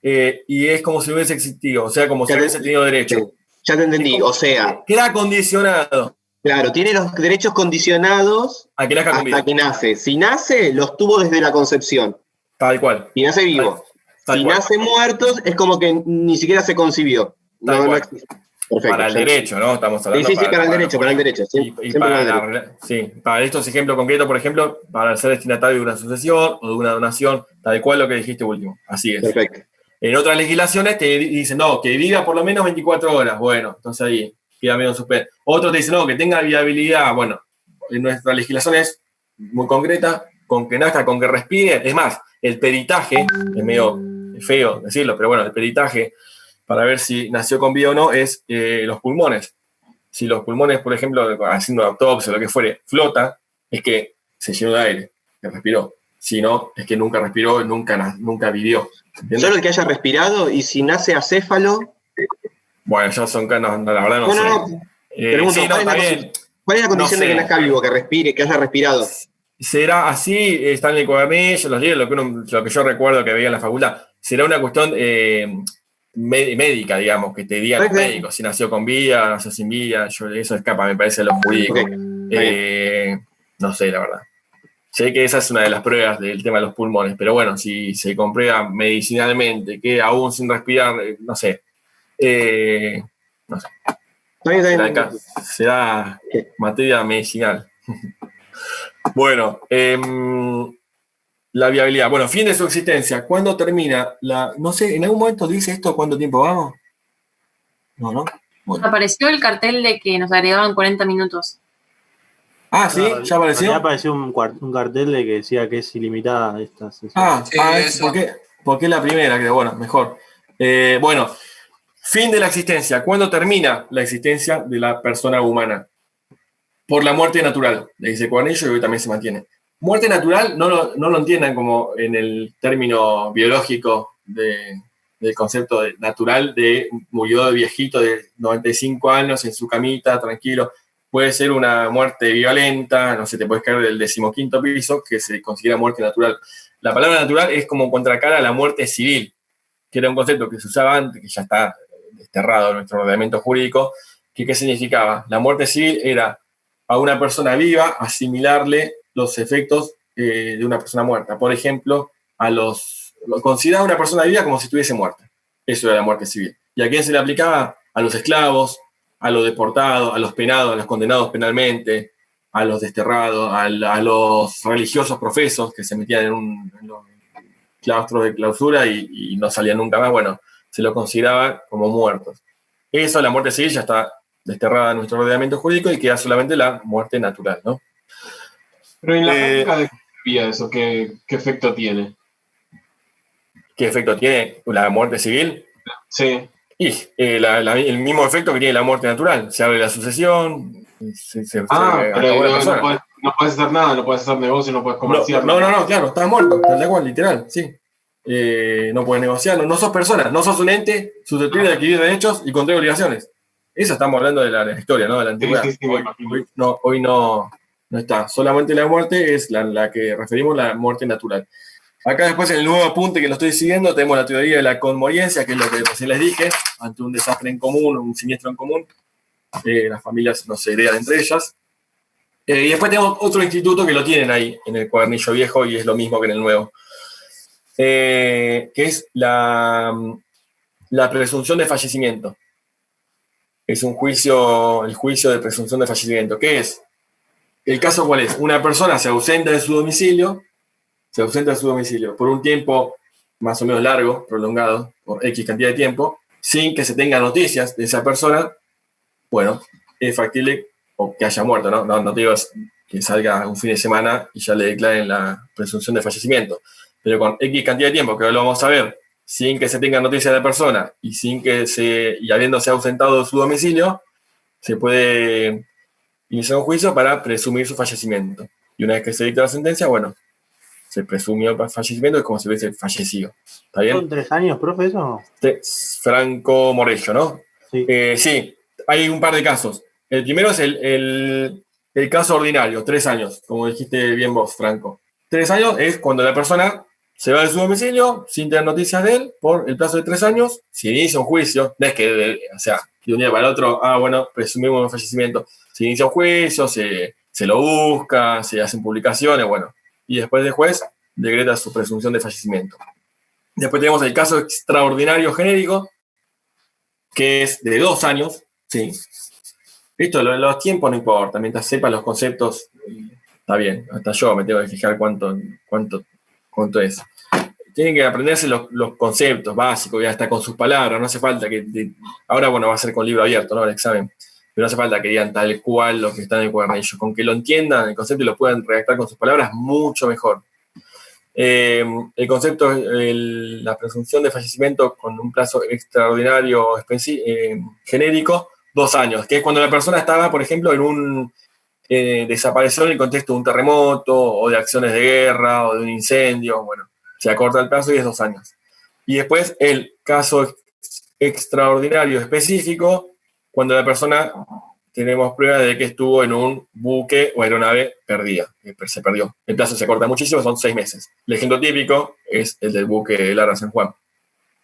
Speaker 1: y es como si hubiese existido, o sea, como si
Speaker 2: Ya te-
Speaker 1: hubiese tenido derecho.
Speaker 2: Sí, ya te entendí. O sea,
Speaker 1: Queda condicionado
Speaker 2: claro, tiene los derechos condicionados
Speaker 1: a que nazca con vida,
Speaker 2: hasta que nace. Si nace, los tuvo desde la concepción.
Speaker 1: tal cual.
Speaker 2: Y nace vivo.
Speaker 1: Tal
Speaker 2: Si
Speaker 1: cual.
Speaker 2: nace muertos, es como que ni siquiera se concibió.
Speaker 1: Tal
Speaker 2: No
Speaker 1: cual.
Speaker 2: existe. Perfecto.
Speaker 1: Para el
Speaker 2: ya.
Speaker 1: derecho, ¿no? Estamos hablando
Speaker 2: Sí, para el derecho, para el derecho.
Speaker 1: y
Speaker 2: Siempre
Speaker 1: para
Speaker 2: para el derecho.
Speaker 1: sí, para estos ejemplos concretos, por ejemplo, para ser destinatario de una sucesión o de una donación, tal cual lo que dijiste último. Así es.
Speaker 2: Perfecto.
Speaker 1: En otras legislaciones te dicen, no, que viva por lo menos 24 horas. Bueno, entonces ahí queda medio suspenso. Otros te dicen, no, que tenga viabilidad. Bueno, en nuestra legislación es muy concreta, con que nazca, con que respire. Es más, el peritaje, es medio feo decirlo, pero bueno, el peritaje para ver si nació con vida o no es los pulmones. Si los pulmones, por ejemplo, haciendo una autopsia o lo que fuere, flota, es que se llenó de aire, que respiró. Si no, es que nunca respiró, nunca vivió. ¿Entiendes?
Speaker 2: Solo el que haya respirado y si nace acéfalo.
Speaker 1: Bueno, ya son canos, la verdad no sé.
Speaker 2: No. Pregunto,
Speaker 1: Sí, no, está bien.
Speaker 2: ¿cuál es la condición
Speaker 1: No
Speaker 2: de que
Speaker 1: sé.
Speaker 2: nazca vivo, que respire, que haya respirado?
Speaker 1: Será así, está en el cuadernillo, los libros, lo que yo recuerdo que veía en la facultad. Será una cuestión médica, digamos, que te digan los
Speaker 2: Ok.
Speaker 1: médicos, si nació con vida, nació sin vida, eso escapa, me parece, de lo jurídico.
Speaker 2: Ok,
Speaker 1: No sé, la verdad. Sé que esa es una de las pruebas del tema de los pulmones, pero bueno, si se comprueba medicinalmente que aún sin respirar, no sé. No sé.
Speaker 2: Está bien.
Speaker 1: Será materia medicinal. Bueno, la viabilidad. Bueno, fin de su existencia. ¿Cuándo termina? No sé, ¿en algún momento dice esto cuánto tiempo vamos? No. Bueno.
Speaker 7: Apareció el cartel de que nos agregaban 40 minutos.
Speaker 1: Ah, sí,
Speaker 3: No,
Speaker 1: ya apareció.
Speaker 3: Ya apareció un cartel de que decía que es ilimitada esta sesión.
Speaker 4: Sí, eso.
Speaker 1: ¿Por qué la primera? Creo, bueno, mejor. Bueno, fin de la existencia. ¿Cuándo termina la existencia de la persona humana? Por la muerte natural, le dice Cornello y hoy también se mantiene. Muerte natural, no lo entiendan como en el término biológico del concepto de natural de murió de viejito de 95 años en su camita, tranquilo. Puede ser una muerte violenta, no sé, te puedes caer del 15º piso, que se considera muerte natural. La palabra natural es como contracara a la muerte civil, que era un concepto que se usaba antes, que ya está desterrado en nuestro ordenamiento jurídico, que ¿qué significaba? La muerte civil era a una persona viva asimilarle los efectos de una persona muerta. Por ejemplo, a los lo consideraba una persona viva como si estuviese muerta. Eso era la muerte civil. ¿Y a quién se le aplicaba? A los esclavos, a los deportados, a los penados, a los condenados penalmente, a los desterrados, a los religiosos profesos que se metían en los claustros de clausura y no salían nunca más. Bueno, se los consideraba como muertos. Eso, la muerte civil, ya está desterrada en nuestro ordenamiento jurídico y queda solamente la muerte natural, ¿no?
Speaker 6: Pero en la práctica, ¿de qué servía eso? ¿Qué efecto tiene?
Speaker 1: ¿Qué efecto tiene la muerte civil?
Speaker 6: Sí.
Speaker 1: Y el mismo efecto que tiene la muerte natural. Se abre la sucesión, se
Speaker 6: pero no puedes hacer nada, no puedes hacer negocio, no puedes comerciar.
Speaker 1: No, claro, estás muerto, tal cual, literal, sí. No puedes negociar, no sos persona, no sos un ente susceptible de adquirir derechos y contraer obligaciones. Eso estamos hablando de la historia, ¿no? De la antigüedad.
Speaker 6: Sí,
Speaker 1: Hoy no está. Solamente la muerte es la que referimos la muerte natural. Acá después en el nuevo apunte que lo estoy siguiendo tenemos la teoría de la conmoriencia, que es lo que recién les dije, ante un desastre en común, un siniestro en común, las familias no se heredan entre ellas. Y después tenemos otro instituto que lo tienen ahí en el cuadernillo viejo y es lo mismo que en el nuevo, que es la presunción de fallecimiento. Es el juicio de presunción de fallecimiento. ¿Qué es? ¿El caso cuál es? Una persona se ausenta de su domicilio por un tiempo más o menos largo, prolongado, por X cantidad de tiempo, sin que se tenga noticias de esa persona. Bueno, es factible o que haya muerto, ¿no? No te digo que salga un fin de semana y ya le declaren la presunción de fallecimiento, pero con X cantidad de tiempo, que ahora lo vamos a ver, sin que se tenga noticia de la persona y habiéndose ausentado de su domicilio, se puede iniciar un juicio para presumir su fallecimiento. Y una vez que se dicta la sentencia, bueno, se presumió el fallecimiento, es como si hubiese fallecido. ¿Está bien?
Speaker 3: ¿Son 3 años, profe, eso?
Speaker 1: Franco Morello, ¿no?
Speaker 3: Sí.
Speaker 1: Sí, hay un par de casos. El primero es el caso ordinario, 3 años, como dijiste bien vos, Franco. 3 años es cuando la persona se va de su domicilio sin tener noticias de él por el plazo de 3 años, se inicia un juicio, no es que, de un día para el otro, bueno, presumimos un fallecimiento. Se inicia un juicio, se lo busca, se hacen publicaciones, bueno, y después el juez decreta su presunción de fallecimiento. Después tenemos el caso extraordinario genérico, que es de 2 años, sí. Listo, los tiempos no importa, mientras sepa los conceptos, está bien. Hasta yo me tengo que fijar cuánto es. Tienen que aprenderse los conceptos básicos, ya está con sus palabras, no hace falta que... Ahora, bueno, va a ser con libro abierto, ¿no? El examen. Pero no hace falta que digan tal cual lo que está en el cuadernillo. Con que lo entiendan, el concepto, y lo puedan redactar con sus palabras, mucho mejor. El concepto, la presunción de fallecimiento con un plazo extraordinario genérico, 2 años, que es cuando la persona estaba, por ejemplo, desapareció en el contexto de un terremoto o de acciones de guerra o de un incendio. Bueno, se acorta el plazo y es 2 años. Y después el caso extraordinario específico, cuando la persona tenemos pruebas de que estuvo en un buque o aeronave perdida, que se perdió. El plazo se corta muchísimo, son 6 meses. El ejemplo típico es el del buque Lara San Juan,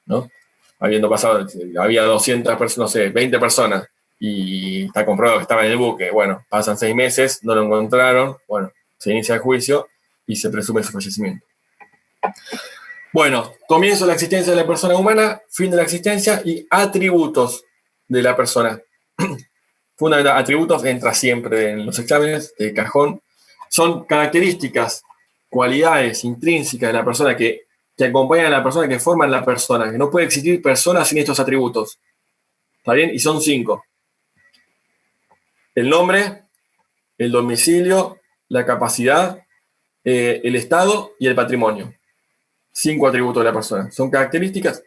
Speaker 1: ¿no? Habiendo pasado, había 200 personas, no sé, 20 personas, y está comprobado que estaba en el buque. Bueno, pasan 6 meses, no lo encontraron, bueno, se inicia el juicio y se presume su fallecimiento. Bueno, comienzo de la existencia de la persona humana, fin de la existencia y atributos de la persona. Fundamental, atributos entra siempre en los exámenes de cajón. Son características, cualidades intrínsecas de la persona que acompañan a la persona, que forman la persona, que no puede existir persona sin estos atributos. ¿Está bien? Y son 5. El nombre, el domicilio, la capacidad, el estado y el patrimonio. 5 atributos de la persona. Son características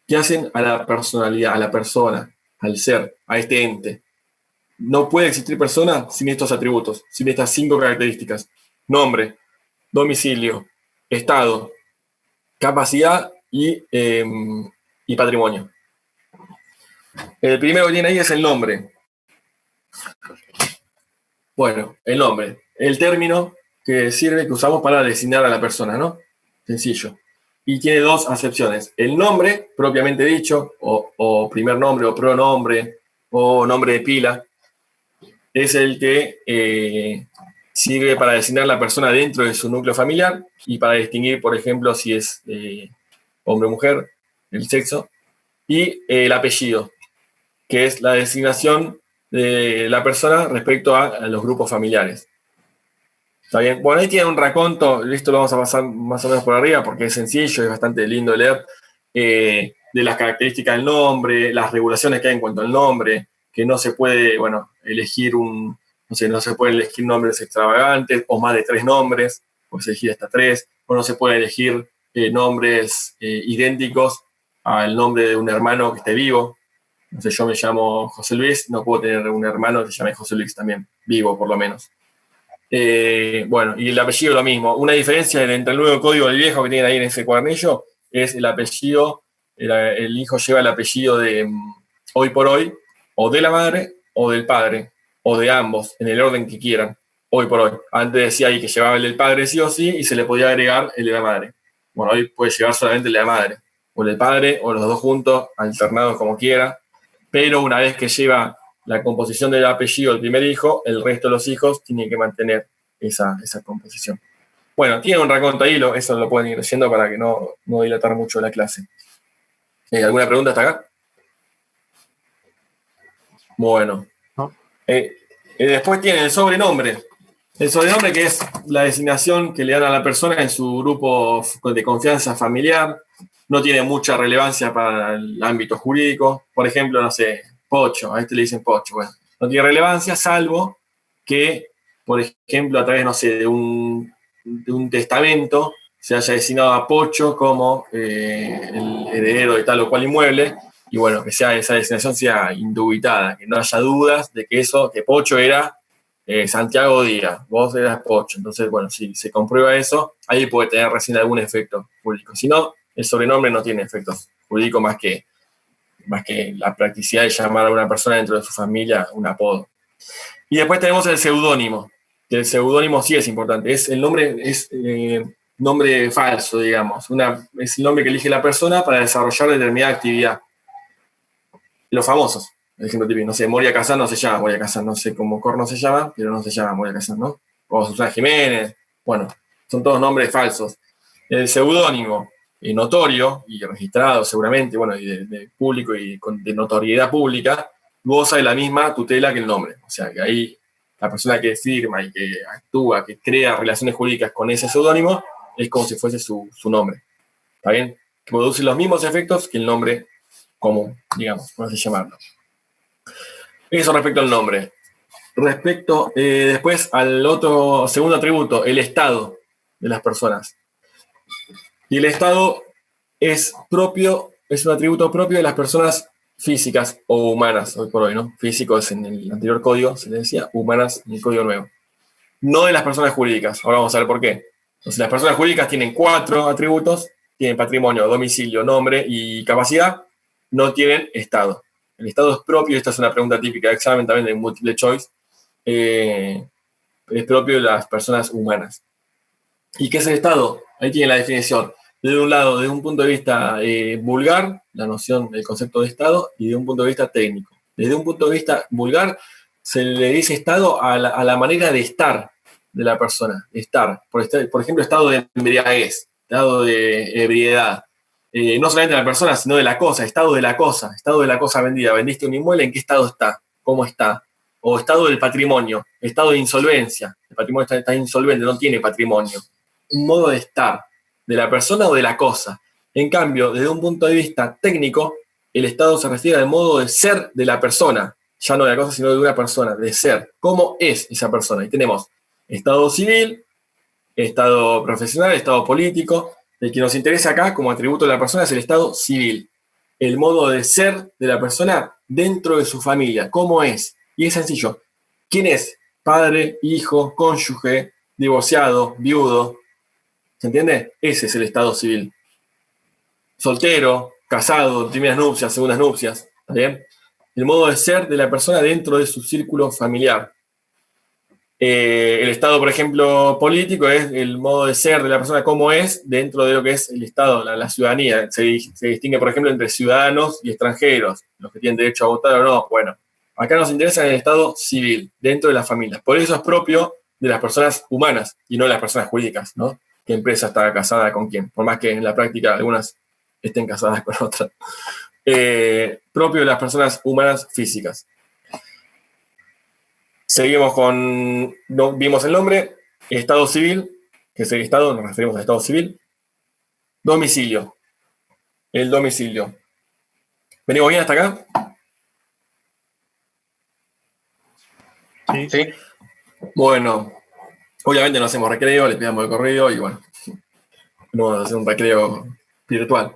Speaker 1: que hacen a la personalidad, a la persona, al ser, a este ente. No puede existir persona sin estos atributos, sin estas 5 características. Nombre, domicilio, estado, capacidad y patrimonio. El primero que tiene ahí es el nombre. Bueno, el nombre. El término que usamos para designar a la persona, ¿no? Sencillo. Y tiene 2 acepciones. El nombre, propiamente dicho, o primer nombre, o pronombre, o nombre de pila, es el que sirve para designar a la persona dentro de su núcleo familiar y para distinguir, por ejemplo, si es hombre o mujer, el sexo, y el apellido, que es la designación de la persona respecto a los grupos familiares. ¿Está bien? Bueno, ahí tiene un raconto, esto lo vamos a pasar más o menos por arriba porque es sencillo, es bastante lindo de leer, de las características del nombre, las regulaciones que hay en cuanto al nombre, que no se puede, elegir no se puede elegir nombres extravagantes o más de 3 nombres, puedes elegir hasta 3, o no se puede elegir nombres idénticos al nombre de un hermano que esté vivo. No sé, yo me llamo José Luis, no puedo tener un hermano que se llame José Luis también, vivo por lo menos. Y el apellido lo mismo. Una diferencia entre el nuevo código y el viejo que tienen ahí en ese cuadernillo es el apellido, el hijo lleva el apellido de hoy por hoy, o de la madre, o del padre, o de ambos, en el orden que quieran, hoy por hoy. Antes decía ahí que llevaba el del padre sí o sí, y se le podía agregar el de la madre. Bueno, hoy puede llevar solamente el de la madre, o el del padre, o los dos juntos, alternados como quiera, pero una vez que lleva la composición del apellido del primer hijo, el resto de los hijos tienen que mantener esa composición. Bueno, tiene un raconto ahí, eso lo pueden ir leyendo para que no dilatar mucho la clase. ¿Alguna pregunta hasta acá? Bueno.
Speaker 3: No.
Speaker 1: Después tiene el sobrenombre. El sobrenombre, que es la designación que le dan a la persona en su grupo de confianza familiar, no tiene mucha relevancia para el ámbito jurídico. Por ejemplo, no sé, Pocho, a este le dicen Pocho. Bueno, no tiene relevancia, salvo que, por ejemplo, a través, no sé, de un testamento se haya designado a Pocho como el heredero de tal o cual inmueble, y bueno, que esa designación sea indubitada, que no haya dudas de que Pocho era Santiago Díaz, vos eras Pocho. Entonces, bueno, si se comprueba eso, ahí puede tener recién algún efecto jurídico. Si no, el sobrenombre no tiene efectos jurídicos más que la practicidad de llamar a una persona dentro de su familia un apodo. Y después tenemos el seudónimo, que el seudónimo sí es importante. El nombre es nombre falso, digamos. Es el nombre que elige la persona para desarrollar determinada actividad. Los famosos, el ejemplo típico, no sé, Moria Kazán no se llama Moria Kazán, no sé cómo corno se llama, pero no se llama Moria Kazán, ¿no? O Susana Jiménez, bueno, son todos nombres falsos. El seudónimo, notorio y registrado seguramente, bueno, y de público y de notoriedad pública, goza de la misma tutela que el nombre. O sea, que ahí la persona que firma y que actúa, que crea relaciones jurídicas con ese seudónimo, es como si fuese su nombre. ¿Está bien? Que produce los mismos efectos que el nombre común, digamos, por así llamarlo. Eso respecto al nombre. Respecto después al otro segundo atributo, el estado de las personas. Y el estado es un atributo propio de las personas físicas o humanas, hoy por hoy, ¿no? Físicos en el anterior código se le decía, humanas en el código nuevo. No de las personas jurídicas. Ahora vamos a ver por qué. Entonces, las personas jurídicas tienen 4 atributos, tienen patrimonio, domicilio, nombre y capacidad, no tienen estado. El estado es propio, esta es una pregunta típica de examen también de multiple choice, es propio de las personas humanas. ¿Y qué es el estado? Ahí tiene la definición. De un lado, desde un punto de vista vulgar, la noción del concepto de estado, y de un punto de vista técnico. Desde un punto de vista vulgar, se le dice estado a la manera de estar de la persona, estar. Por ejemplo, estado de embriaguez, estado de ebriedad. No solamente de la persona, sino de la cosa, estado de la cosa vendida. Vendiste un inmueble, ¿en qué estado está? ¿Cómo está? O estado del patrimonio, estado de insolvencia. El patrimonio está insolvente, no tiene patrimonio. Un modo de estar de la persona o de la cosa. En cambio, desde un punto de vista técnico, el estado se refiere al modo de ser de la persona, ya no de la cosa, sino de una persona, de ser. ¿Cómo es esa persona? Y tenemos estado civil, estado profesional, estado político. El que nos interesa acá como atributo de la persona es el estado civil. El modo de ser de la persona dentro de su familia. ¿Cómo es? Y es sencillo. ¿Quién es? Padre, hijo, cónyuge, divorciado, viudo. ¿Se entiende? Ese es el estado civil. Soltero, casado, primeras nupcias, segundas nupcias. ¿Está bien? El modo de ser de la persona dentro de su círculo familiar. El estado, por ejemplo, político es el modo de ser de la persona, cómo es dentro de lo que es el estado, la ciudadanía. Se distingue, por ejemplo, entre ciudadanos y extranjeros, los que tienen derecho a votar o no. Bueno, acá nos interesa el estado civil, dentro de las familias. Por eso es propio de las personas humanas y no de las personas jurídicas, ¿no? ¿Qué empresa está casada con quién? Por más que en la práctica algunas estén casadas con otra. Propio de las personas humanas físicas. Seguimos con, vimos el nombre, estado civil, que es el estado, nos referimos al estado civil. Domicilio, el domicilio. ¿Venimos bien hasta acá?
Speaker 2: Sí.
Speaker 1: Bueno, obviamente no hacemos recreo, le pidamos el correo y bueno, no vamos a hacer un recreo virtual.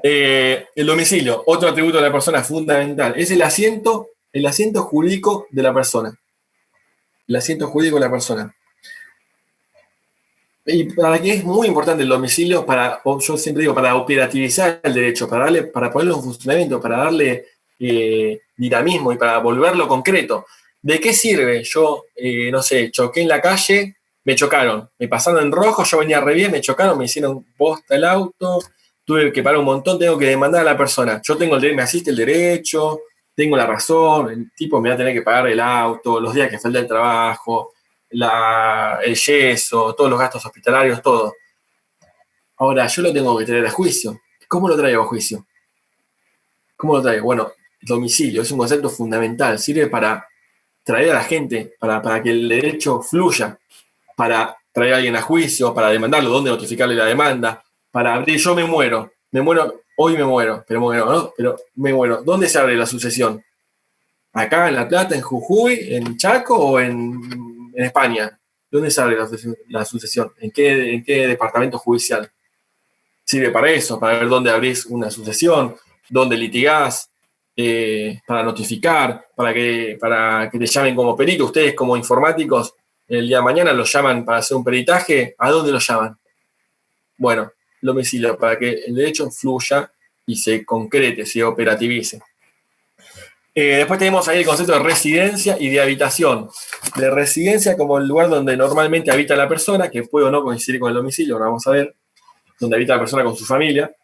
Speaker 1: El domicilio, otro atributo de la persona fundamental, es el asiento jurídico de la persona. El asiento jurídico de la persona. Y para qué es muy importante el domicilio, yo siempre digo, para operativizar el derecho, para ponerlo en funcionamiento, para darle dinamismo y para volverlo concreto. ¿De qué sirve? Yo, no sé, choqué en la calle, me chocaron, me pasaron en rojo, yo venía re bien, me chocaron, me hicieron posta el auto, tuve que parar un montón, tengo que demandar a la persona. Yo tengo me asiste el derecho, tengo la razón, el tipo me va a tener que pagar el auto, los días que falta el trabajo, el yeso, todos los gastos hospitalarios, todo. Ahora, yo lo tengo que traer a juicio. ¿Cómo lo traigo a juicio? ¿Cómo lo traigo? Bueno, domicilio es un concepto fundamental, sirve para traer a la gente, para que el derecho fluya, para traer a alguien a juicio, para demandarlo, dónde notificarle la demanda, para abrir, yo me muero, hoy me muero, pero me muero. ¿Dónde se abre la sucesión? ¿Acá en La Plata, en Jujuy, en Chaco o en España? ¿Dónde se abre la sucesión? ¿En qué departamento judicial? Sirve para eso, para ver dónde abrís una sucesión, dónde litigás, para notificar, para que te llamen como perito. Ustedes como informáticos, el día de mañana los llaman para hacer un peritaje. ¿A dónde los llaman? Bueno, domicilio, para que el derecho fluya y se concrete, se operativice. Después tenemos ahí el concepto de residencia y de habitación. De residencia como el lugar donde normalmente habita la persona, que puede o no coincidir con el domicilio, ahora vamos a ver, donde habita la persona con su familia.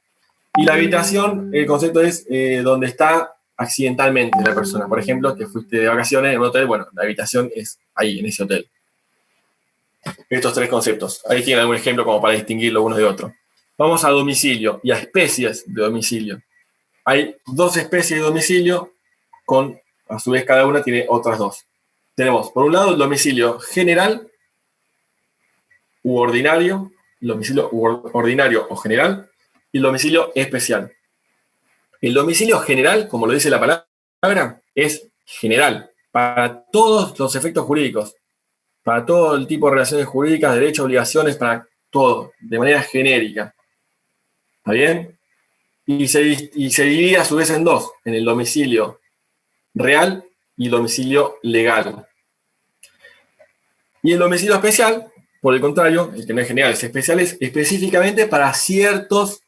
Speaker 1: Y la habitación, el concepto es donde está accidentalmente la persona. Por ejemplo, que fuiste de vacaciones en un hotel, bueno, la habitación es ahí, en ese hotel. Estos tres conceptos. Ahí tienen algún ejemplo como para distinguirlo uno de otro. Vamos a domicilio y a especies de domicilio. Hay 2 especies de domicilio, a su vez cada una tiene otras 2. Tenemos, por un lado, el domicilio general u ordinario, el domicilio ordinario o general, y el domicilio especial. El domicilio general, como lo dice la palabra, es general para todos los efectos jurídicos, para todo el tipo de relaciones jurídicas, derechos, obligaciones, para todo, de manera genérica. ¿Está bien? Y se divide a su vez en 2, en el domicilio real y el domicilio legal. Y el domicilio especial, por el contrario, el que no es general, es especial, es específicamente para ciertos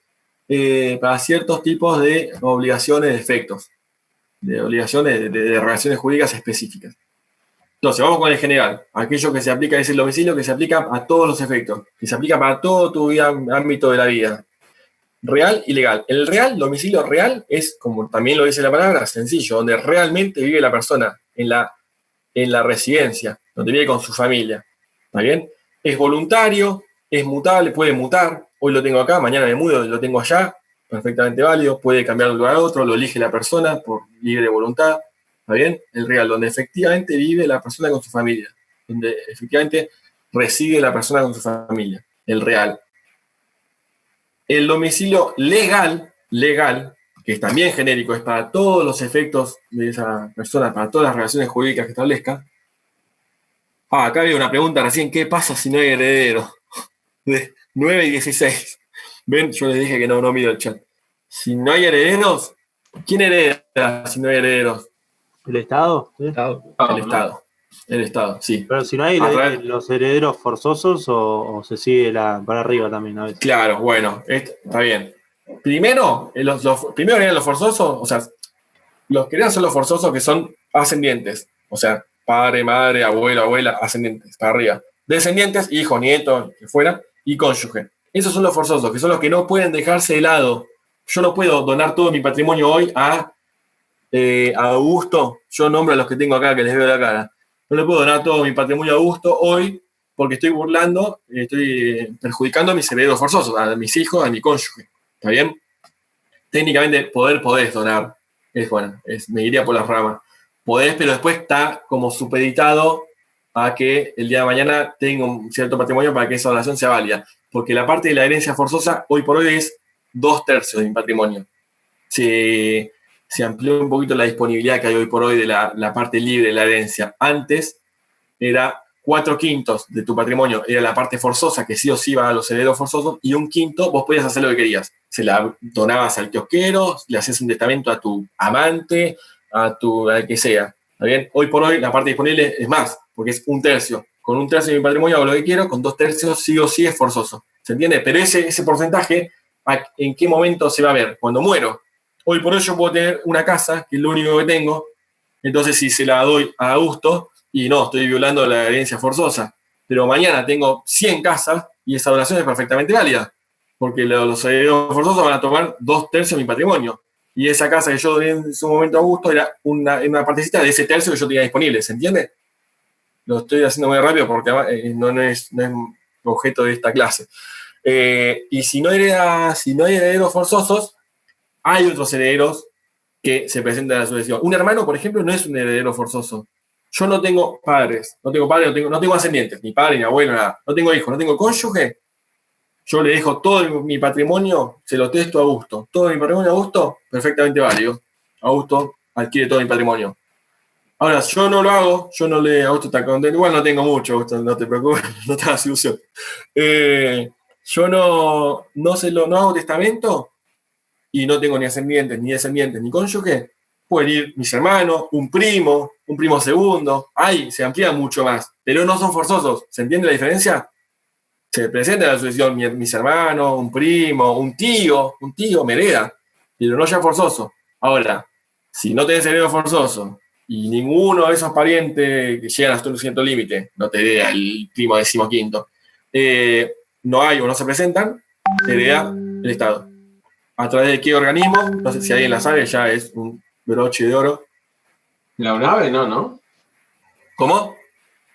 Speaker 1: tipos de obligaciones, de efectos, de obligaciones de relaciones jurídicas específicas. Entonces, vamos con el general. Aquello que se aplica es el domicilio que se aplica a todos los efectos, que se aplica para todo tu ámbito de la vida. Real y legal. El real, domicilio real, es, como también lo dice la palabra, sencillo, donde realmente vive la persona, en la residencia, donde vive con su familia. ¿Está bien? Es voluntario, es mutable, puede mutar. Hoy lo tengo acá, mañana me mudo y lo tengo allá. Perfectamente válido, puede cambiar de un lugar a otro, lo elige la persona por libre voluntad. ¿Está bien? El real, donde efectivamente vive la persona con su familia, donde efectivamente reside la persona con su familia. El real. El domicilio legal, que es también genérico, es para todos los efectos de esa persona, para todas las relaciones jurídicas que establezca. Acá había una pregunta recién, ¿qué pasa si no hay heredero? De 9 y 16. Ven, yo les dije que no miro el chat. Si no hay herederos, ¿quién hereda si no hay herederos?
Speaker 3: ¿El Estado? ¿Sí?
Speaker 1: El Estado. El Estado, sí.
Speaker 3: Pero si no hay los herederos forzosos o se sigue para arriba también a veces.
Speaker 1: Claro, bueno, está bien. Primero eran los forzosos, o sea, los que eran son los forzosos que son ascendientes, o sea, padre, madre, abuelo, abuela, ascendientes, para arriba. Descendientes, hijo, nieto, que fuera, y cónyuge. Esos son los forzosos, que son los que no pueden dejarse de lado. Yo no puedo donar todo mi patrimonio hoy a Augusto. Yo nombro a los que tengo acá, que les veo la cara. No le puedo donar todo mi patrimonio a Augusto hoy porque estoy estoy perjudicando a mis herederos forzosos, a mis hijos, a mi cónyuge. ¿Está bien? técnicamente podés donar. Me iría por las ramas. Podés, pero después está como supeditado a que el día de mañana tenga un cierto patrimonio para que esa donación sea válida. Porque la parte de la herencia forzosa hoy por hoy es 2/3 de mi patrimonio. Se amplió un poquito la disponibilidad que hay hoy por hoy de la parte libre de la herencia. Antes era 4/5 de tu patrimonio, era la parte forzosa, que sí o sí iba a los herederos forzosos, y 1/5 vos podías hacer lo que querías. Se la donabas al kiosquero, le hacías un testamento a tu amante, al que sea. ¿Está bien? Hoy por hoy la parte disponible es más, porque es 1/3. Con 1/3 de mi patrimonio hago lo que quiero, con 2/3 sí o sí es forzoso. ¿Se entiende? Pero ese porcentaje, ¿en qué momento se va a ver? Cuando muero. Hoy por hoy yo puedo tener una casa, que es lo único que tengo, entonces si se la doy a gusto, y no, estoy violando la herencia forzosa, pero mañana tengo 100 casas y esa donación es perfectamente válida, porque los herederos forzosos van a tomar 2/3 de mi patrimonio. Y esa casa que yo doné en su momento a gusto era una partecita de ese tercio que yo tenía disponible, ¿se entiende? Lo estoy haciendo muy rápido porque no es objeto de esta clase. Y si no hay herederos forzosos, hay otros herederos que se presentan a la sucesión. Un hermano, por ejemplo, no es un heredero forzoso. Yo no tengo padres, no tengo ascendientes, ni padre, ni abuelo, nada. No tengo hijos, no tengo cónyuge. Yo le dejo todo mi patrimonio, se lo testo a Augusto. Todo mi patrimonio a Augusto, perfectamente válido. Augusto adquiere todo mi patrimonio. Ahora, yo no lo hago, Augusto está contento. Igual no tengo mucho, Augusto, no te preocupes, no te hagas ilusión. Yo no hago testamento y no tengo ni ascendientes, ni descendientes, ni cónyuge. Pueden ir mis hermanos, un primo segundo. Ahí se amplía mucho más, pero no son forzosos. ¿Se entiende la diferencia? Se presenta en la sucesión mis hermanos, un primo, un tío me hereda, pero no ya forzoso. Ahora, si no tenés heredero forzoso y ninguno de esos parientes que llegan hasta un cierto límite, no te hereda el primo 15º, no hay o no se presentan, te hereda el Estado. ¿A través de qué organismo? No sé si alguien la sabe, ya es un broche de oro.
Speaker 6: La UNAVE no.
Speaker 1: ¿Cómo?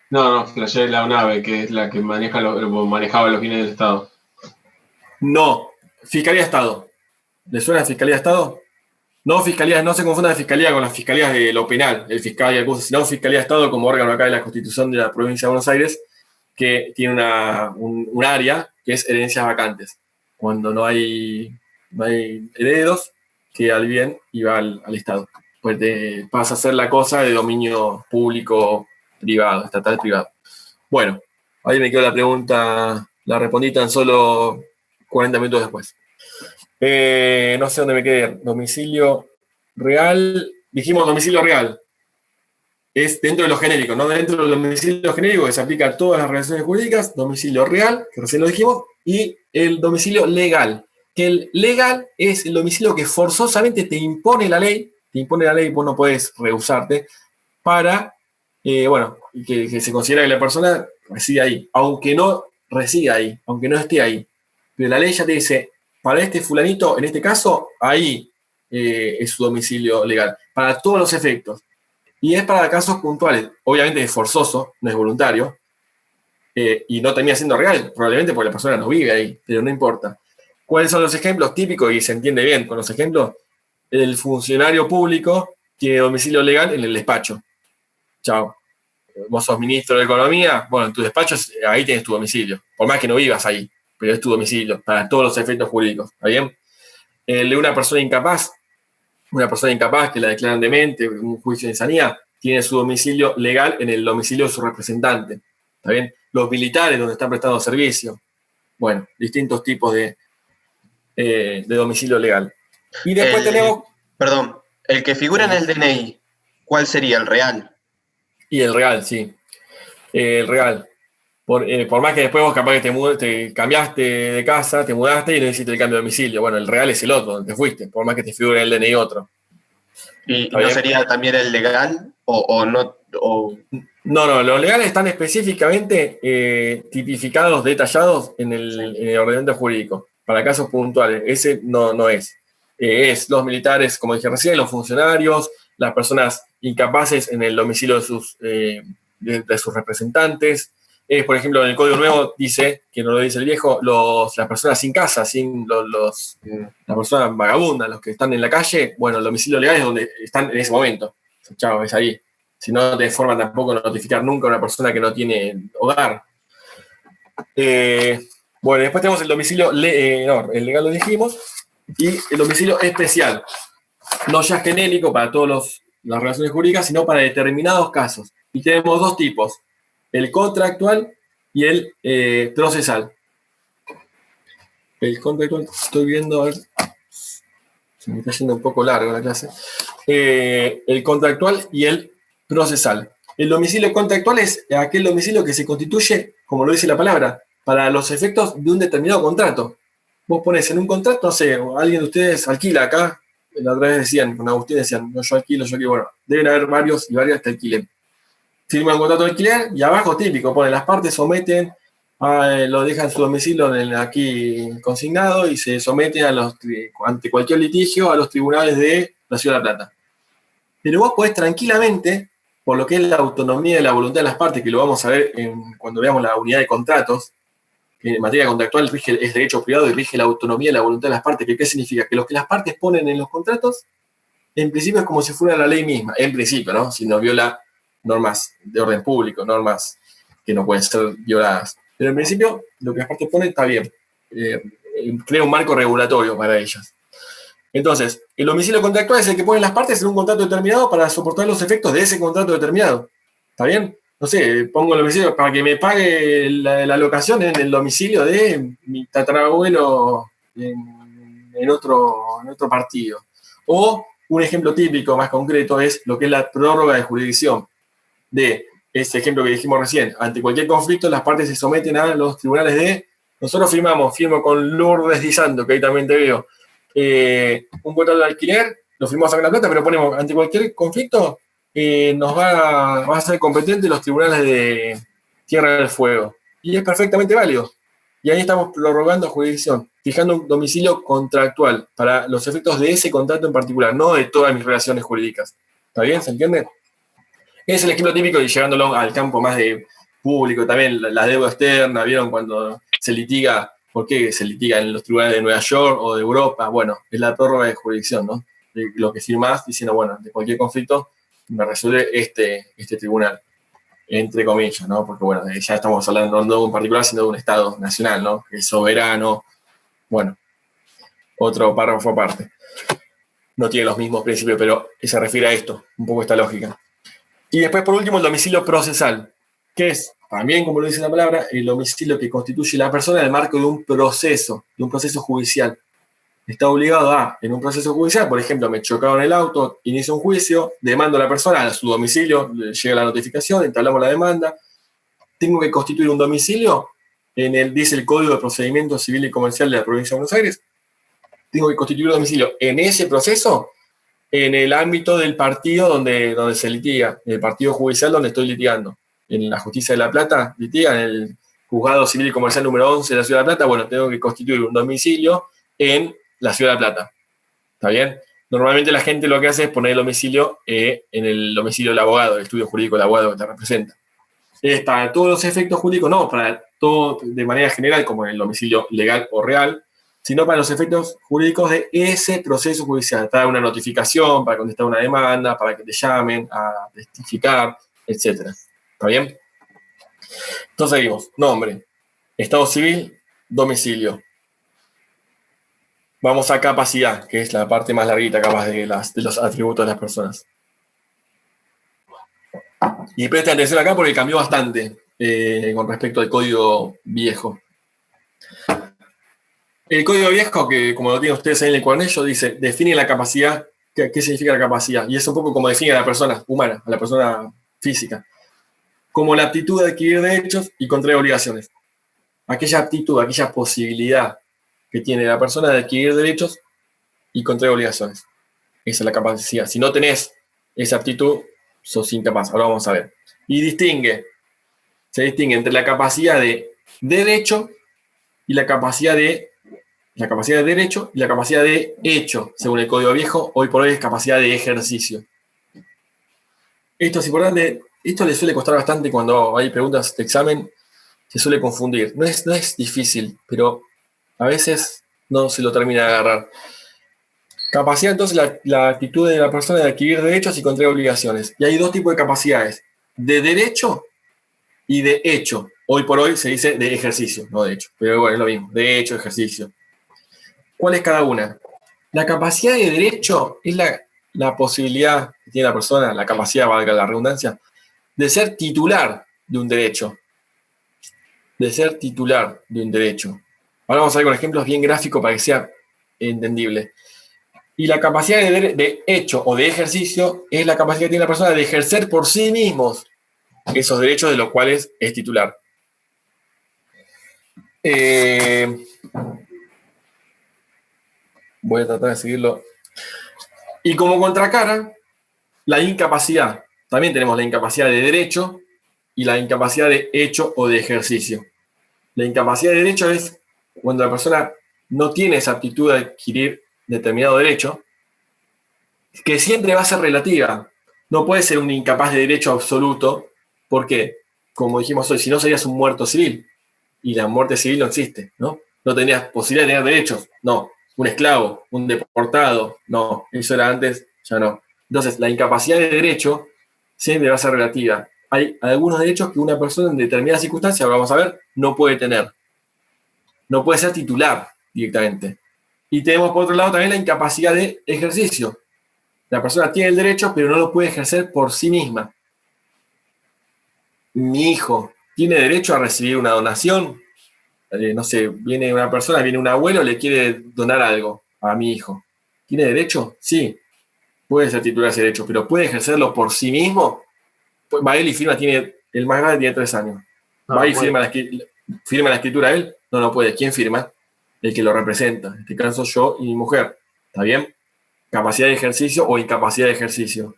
Speaker 6: No, flashé la UNAVE, que es la que manejaba los bienes del Estado.
Speaker 1: No, Fiscalía de Estado. ¿Le suena Fiscalía de Estado? No, no se confunda la Fiscalía con las Fiscalías de lo penal, el fiscal y el juez, sino Fiscalía de Estado como órgano acá de la Constitución de la Provincia de Buenos Aires, que tiene un área que es herencias vacantes. Cuando no hay herederos, queda al bien y va al Estado. Pues pasa a ser la cosa de dominio público, privado, estatal, privado. Bueno, ahí me quedó la pregunta, la respondí tan solo 40 minutos después. No sé dónde me quedé. Domicilio real. Dijimos domicilio real. Es dentro de lo genérico, ¿no? Dentro del domicilio genérico que se aplica a todas las relaciones jurídicas, domicilio real, que recién lo dijimos, y el domicilio legal. Que el legal es el domicilio que forzosamente te impone la ley, vos no podés rehusarte, para, que se considera que la persona reside ahí, aunque no resida ahí, aunque no esté ahí. Pero la ley ya te dice, para este fulanito, en este caso, ahí es su domicilio legal, para todos los efectos. Y es para casos puntuales. Obviamente es forzoso, no es voluntario, y no termina siendo real, probablemente porque la persona no vive ahí, pero no importa. ¿Cuáles son los ejemplos típicos? Y se entiende bien con los ejemplos. El funcionario público tiene domicilio legal en el despacho. Chao. Vos sos ministro de Economía, bueno, en tu despacho ahí tienes tu domicilio, por más que no vivas ahí, pero es tu domicilio para todos los efectos jurídicos, ¿está bien? El de una persona incapaz que la declaran demente, un juicio de insanía, tiene su domicilio legal en el domicilio de su representante, ¿está bien? Los militares donde están prestando servicio, bueno, distintos tipos de domicilio legal. Y después tenemos...
Speaker 2: Perdón, el que figura en el DNI, ¿cuál sería? ¿El real?
Speaker 1: Y el real, sí. El real. Por más que después vos capaz que te cambiaste de casa, te mudaste y no hiciste el cambio de domicilio. Bueno, el real es el otro, donde te fuiste, por más que te figure en el DNI otro.
Speaker 2: ¿Y no sería también el legal? ¿O no?
Speaker 1: No, los legales están específicamente tipificados, detallados en el ordenamiento jurídico, para casos puntuales. Ese no es. Es los militares, como dije recién, los funcionarios, las personas incapaces en el domicilio de sus representantes, es, por ejemplo, en el Código Nuevo dice, que no lo dice el viejo, las personas sin casa, las personas vagabundas, los que están en la calle, bueno, el domicilio legal es donde están en ese momento. Chao, es ahí. Si no, no te forma tampoco notificar nunca a una persona que no tiene hogar. Bueno, después tenemos el domicilio, el legal lo dijimos, y el domicilio especial. No ya genérico para todas las relaciones jurídicas, sino para determinados casos. Y tenemos dos tipos, el contractual y el procesal. El contractual, estoy viendo, a ver, se me está yendo un poco largo la clase. El contractual y el procesal. El domicilio contractual es aquel domicilio que se constituye, como lo dice la palabra, para los efectos de un determinado contrato. Vos ponés en un contrato, no sé, alguien de ustedes alquila acá, la otra vez decían, con Agustín decían, no, yo alquilo, bueno, deben haber varios y varias que alquilen. Firman un contrato de alquiler y abajo típico, pone las partes someten, lo dejan su domicilio aquí consignado y se someten ante cualquier litigio a los tribunales de la Ciudad de La Plata. Pero vos podés tranquilamente, por lo que es la autonomía y la voluntad de las partes, que lo vamos a ver cuando veamos la unidad de contratos, que en materia contractual es derecho privado y rige la autonomía y la voluntad de las partes. ¿Qué significa? Que lo que las partes ponen en los contratos, en principio es como si fuera la ley misma, en principio, ¿no? Si no viola normas de orden público, normas que no pueden ser violadas. Pero en principio, lo que las partes ponen está bien. Crea un marco regulatorio para ellas. Entonces, el domicilio contractual es el que ponen las partes en un contrato determinado para soportar los efectos de ese contrato determinado. ¿Está bien? No sé, pongo el domicilio para que me pague la locación en el domicilio de mi tatarabuelo en otro partido. O un ejemplo típico más concreto es lo que es la prórroga de jurisdicción. De ese ejemplo que dijimos recién, ante cualquier conflicto las partes se someten a los tribunales de... Nosotros firmo con Lourdes Di Santo, que ahí también te veo, un contrato de alquiler, lo firmamos acá en La Plata, pero ponemos ante cualquier conflicto, nos va a ser competente los tribunales de Tierra del Fuego. Y es perfectamente válido. Y ahí estamos prorrogando jurisdicción, fijando un domicilio contractual para los efectos de ese contrato en particular, no de todas mis relaciones jurídicas. ¿Está bien? ¿Se entiende? Es el ejemplo típico y llevándolo al campo más de público también, la deuda externa, ¿vieron? Cuando se litiga, ¿por qué se litiga en los tribunales de Nueva York o de Europa? Bueno, es la prórroga de jurisdicción, ¿no? De lo que firmás diciendo, bueno, de cualquier conflicto me resuelve este tribunal, entre comillas, ¿no? Porque, bueno, ya estamos hablando no de un particular, sino de un Estado nacional, ¿no? Que es soberano. Bueno, otro párrafo aparte. No tiene los mismos principios, pero se refiere a esto, un poco esta lógica. Y después, por último, el domicilio procesal, que es, también como lo dice la palabra, el domicilio que constituye la persona en el marco de un proceso judicial. Está obligado en un proceso judicial, por ejemplo, me chocaron el auto, inicio un juicio, demando a la persona a su domicilio, le llega la notificación, entablamos la demanda, tengo que constituir un domicilio, dice el Código de Procedimiento Civil y Comercial de la Provincia de Buenos Aires, tengo que constituir un domicilio en ese proceso, en el ámbito del partido donde se litiga, en el partido judicial donde estoy litigando. En la Justicia de La Plata litiga, en el Juzgado Civil y Comercial número 11 de la Ciudad de La Plata, bueno, tengo que constituir un domicilio en la Ciudad de La Plata. ¿Está bien? Normalmente la gente lo que hace es poner el domicilio en el domicilio del abogado, el estudio jurídico del abogado que te representa. Es para todos los efectos jurídicos, no para todo de manera general, como en el domicilio legal o real, sino para los efectos jurídicos de ese proceso judicial, para una notificación, para contestar una demanda, para que te llamen a testificar, etc. ¿Está bien? Entonces seguimos. Nombre, estado civil, domicilio. Vamos a capacidad, que es la parte más larguita capaz de los atributos de las personas. Y presta atención acá porque cambió bastante con respecto al código viejo. El código viejo, que como lo tienen ustedes ahí en el cuadernillo, dice, define la capacidad. ¿Qué significa la capacidad? Y es un poco como define a la persona humana, a la persona física. Como la aptitud de adquirir derechos y contraer obligaciones. Aquella aptitud, aquella posibilidad que tiene la persona de adquirir derechos y contraer obligaciones. Esa es la capacidad. Si no tenés esa aptitud, sos incapaz. Ahora vamos a ver. Y se distingue entre la capacidad de derecho y la capacidad de derecho y la capacidad de hecho. Según el código viejo, hoy por hoy es capacidad de ejercicio. Esto es importante. Esto le suele costar bastante cuando hay preguntas de examen se suele confundir. No es difícil, pero a veces no se lo termina de agarrar. Capacidad, entonces, la actitud de la persona de adquirir derechos y contraer obligaciones. Y hay dos tipos de capacidades, de derecho y de hecho. Hoy por hoy se dice de ejercicio, no de hecho, pero bueno, es lo mismo, de hecho, ejercicio. ¿Cuál es cada una? La capacidad de derecho es la posibilidad que tiene la persona, la capacidad, valga la redundancia, de ser titular de un derecho. De ser titular de un derecho. Ahora vamos a ver con ejemplos bien gráficos para que sea entendible. Y la capacidad de hecho o de ejercicio es la capacidad que tiene la persona de ejercer por sí mismos esos derechos de los cuales es titular. Voy a tratar de seguirlo. Y como contracara, la incapacidad. También tenemos la incapacidad de derecho y la incapacidad de hecho o de ejercicio. La incapacidad de derecho es cuando la persona no tiene esa aptitud de adquirir determinado derecho, que siempre va a ser relativa. No puede ser un incapaz de derecho absoluto, porque, como dijimos hoy, si no serías un muerto civil, y la muerte civil no existe, ¿no? No tendrías posibilidad de tener derechos, no. Un esclavo, un deportado, no. Eso era antes, ya no. Entonces, la incapacidad de derecho siempre va a ser relativa. Hay algunos derechos que una persona en determinadas circunstancias, vamos a ver, no puede tener. No puede ser titular directamente. Y tenemos, por otro lado, también la incapacidad de ejercicio. La persona tiene el derecho, pero no lo puede ejercer por sí misma. Mi hijo tiene derecho a recibir una donación. No sé, viene una persona, viene un abuelo, le quiere donar algo a mi hijo. ¿Tiene derecho? Sí. Puede ser titular ese derecho, pero ¿puede ejercerlo por sí mismo? Pues va él y firma, el más grande tiene 3 años.
Speaker 3: No,
Speaker 1: va y
Speaker 3: bueno.
Speaker 1: firma la escritura él. No puede. ¿Quién firma? El que lo representa. En este caso yo y mi mujer. ¿Está bien? Capacidad de ejercicio o incapacidad de ejercicio.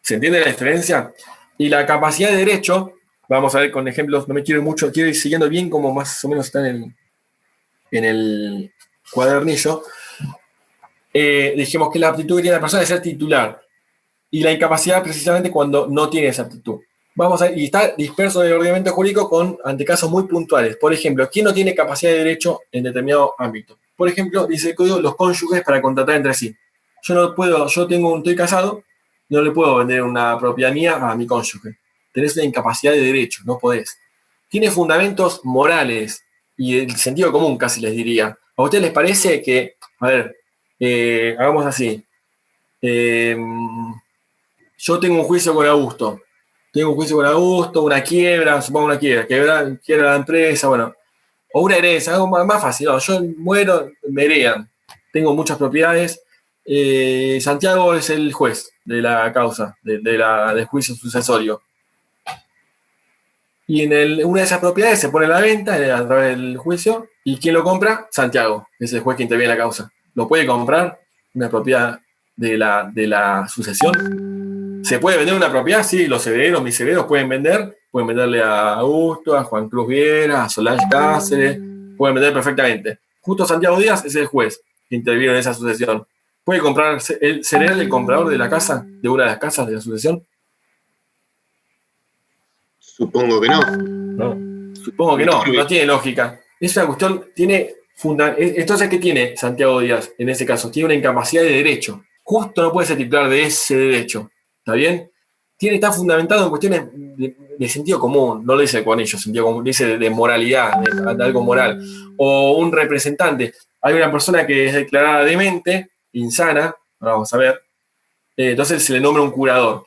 Speaker 1: ¿Se entiende la diferencia? Y la capacidad de derecho, vamos a ver con ejemplos, no me quiero ir mucho, quiero ir siguiendo bien como más o menos está en el cuadernillo. Dijimos que la aptitud que tiene la persona de ser titular y la incapacidad precisamente cuando no tiene esa aptitud. Vamos a ver, y está disperso en el ordenamiento jurídico con antecasos muy puntuales. Por ejemplo, ¿quién no tiene capacidad de derecho en determinado ámbito? Por ejemplo, dice el código, los cónyuges para contratar entre sí. Estoy casado, no le puedo vender una propiedad mía a mi cónyuge. Tenés una incapacidad de derecho, no podés. Tiene fundamentos morales y el sentido común, casi les diría. ¿A ustedes les parece que, a ver, hagamos así? Yo tengo un juicio con Augusto. Una quiebra, supongo una quiebra la empresa, bueno. O una herencia, algo más fácil. No, yo muero, me heredan. Tengo muchas propiedades. Santiago es el juez de la causa, del juicio sucesorio. Y en una de esas propiedades se pone a la venta a través del juicio. ¿Y quién lo compra? Santiago, que es el juez que interviene en la causa. ¿Lo puede comprar una propiedad de la sucesión? ¿Se puede vender una propiedad? Sí, mis herederos pueden venderle a Augusto, a Juan Cruz Viera, a Solange Cáceres, pueden vender perfectamente. Justo Santiago Díaz es el juez que intervino en esa sucesión. ¿Puede comprar, ser él el comprador de la casa, de una de las casas de la sucesión?
Speaker 2: Supongo que no.
Speaker 1: No. Supongo que no tiene lógica. Es una cuestión, entonces, ¿qué tiene Santiago Díaz en ese caso? Tiene una incapacidad de derecho. Justo no puede ser titular de ese derecho. ¿Está bien? Está fundamentado en cuestiones de sentido común, no lo dice con ellos, sentido común, dice de moralidad, de algo moral. O un representante. Hay una persona que es declarada demente, insana, ahora vamos a ver, entonces se le nombra un curador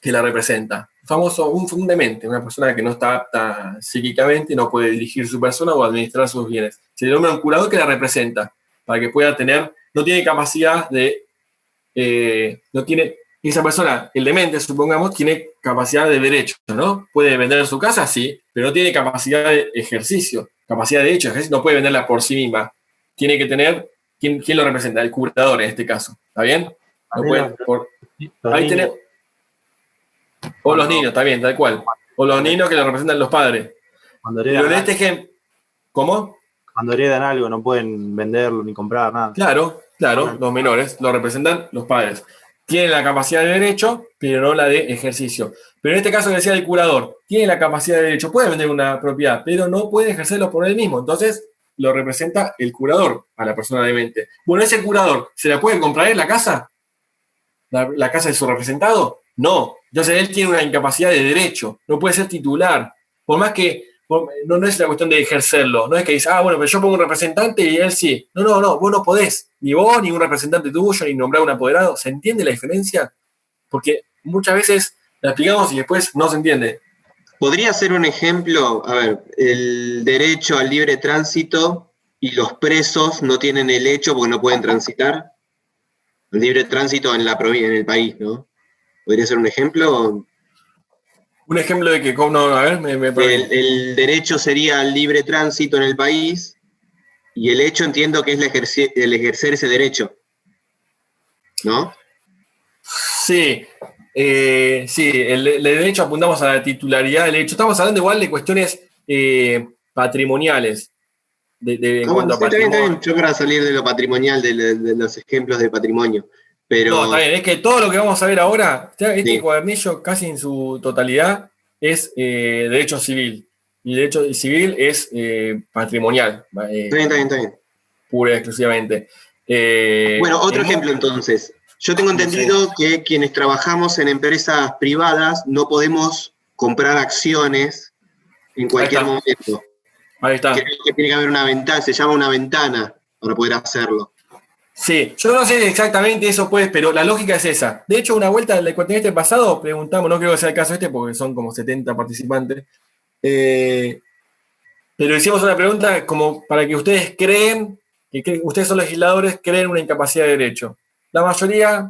Speaker 1: que la representa. Famoso, un demente, una persona que no está apta psíquicamente, no puede dirigir su persona o administrar sus bienes. Se le nombra un curador que la representa, para que pueda no tiene capacidad esa persona, el demente, supongamos, tiene capacidad de derecho, ¿no? Puede vender su casa, sí, pero no tiene capacidad de ejercicio, capacidad de hecho, no puede venderla por sí misma. Tiene que tener, ¿quién lo representa? El curador en este caso, ¿está bien? No puede, ahí tenemos. O los niños, también, tal cual. O los niños que lo representan los padres. Pero en este ejemplo, ¿cómo?
Speaker 3: Cuando heredan algo, no pueden venderlo ni comprar nada.
Speaker 1: Claro, los menores lo representan los padres. tiene la capacidad de derecho, pero no la de ejercicio. Pero en este caso que decía el curador, tiene la capacidad de derecho, puede vender una propiedad, pero no puede ejercerlo por él mismo. Entonces lo representa el curador a la persona demente. Bueno, ese curador, ¿se la puede comprar en la casa? ¿La casa de su representado? No. Entonces él tiene una incapacidad de derecho, no puede ser titular. Por más que no es la cuestión de ejercerlo, no es que dice, bueno, pero yo pongo un representante y él sí. No, vos no podés, ni vos, ni un representante tuyo, ni nombrar un apoderado. ¿Se entiende la diferencia? Porque muchas veces la explicamos y después no se entiende.
Speaker 2: ¿Podría ser un ejemplo? A ver, el derecho al libre tránsito y los presos no tienen el hecho porque no pueden transitar. El libre tránsito en el país, ¿no? ¿Podría ser un ejemplo?
Speaker 1: Un ejemplo de que, no, a ver, me
Speaker 2: el derecho sería al libre tránsito en el país y el hecho entiendo que es el ejercer ese derecho, ¿no?
Speaker 1: Sí, el derecho apuntamos a la titularidad del hecho. Estamos hablando igual de cuestiones patrimoniales. En cuanto a
Speaker 2: está
Speaker 1: patrimonio.
Speaker 2: bien. Yo para salir de lo patrimonial, de los ejemplos de patrimonio. Pero,
Speaker 1: No, está bien, es que todo lo que vamos a ver ahora, este
Speaker 2: sí.
Speaker 1: cuadernillo casi en su totalidad es derecho civil. Y derecho civil es patrimonial.
Speaker 2: Está bien.
Speaker 1: Pura y exclusivamente.
Speaker 2: Bueno, otro ejemplo entonces. Yo tengo entendido que quienes trabajamos en empresas privadas no podemos comprar acciones en cualquier momento.
Speaker 1: Ahí está.
Speaker 2: Creo que tiene que haber una ventana, se llama una ventana para poder hacerlo.
Speaker 1: Sí, yo no sé exactamente eso, pues, pero la lógica es esa. De hecho, una vuelta del cuatrimestre pasado preguntamos, no creo que sea el caso este porque son como 70 participantes, pero hicimos una pregunta como para que ustedes creen, que ustedes son legisladores, creen una incapacidad de derecho. La mayoría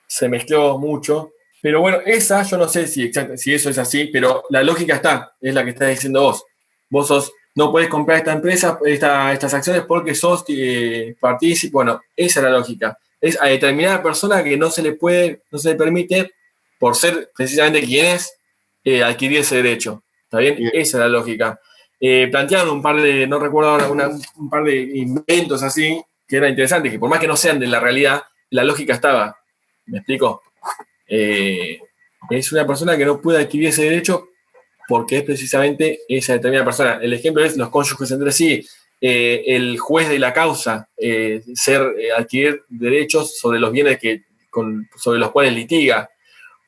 Speaker 1: se mezcló mucho, pero bueno, esa yo no sé si eso es así, pero la lógica es la que estás diciendo vos. Vos no podés comprar esta empresa, estas acciones porque sos partícipe. Bueno, esa es la lógica. Es a determinada persona que no se le permite, por ser precisamente quien es, adquirir ese derecho. ¿Está bien?
Speaker 2: Bien.
Speaker 1: Esa es la lógica. Plantearon un par de, no recuerdo ahora, un par de inventos así, que era interesante, que por más que no sean de la realidad, la lógica estaba. ¿Me explico? Es una persona que no puede adquirir ese derecho porque es precisamente esa determinada persona. El ejemplo es los cónyuges entre sí, el juez de la causa, adquirir derechos sobre los bienes sobre los cuales litiga,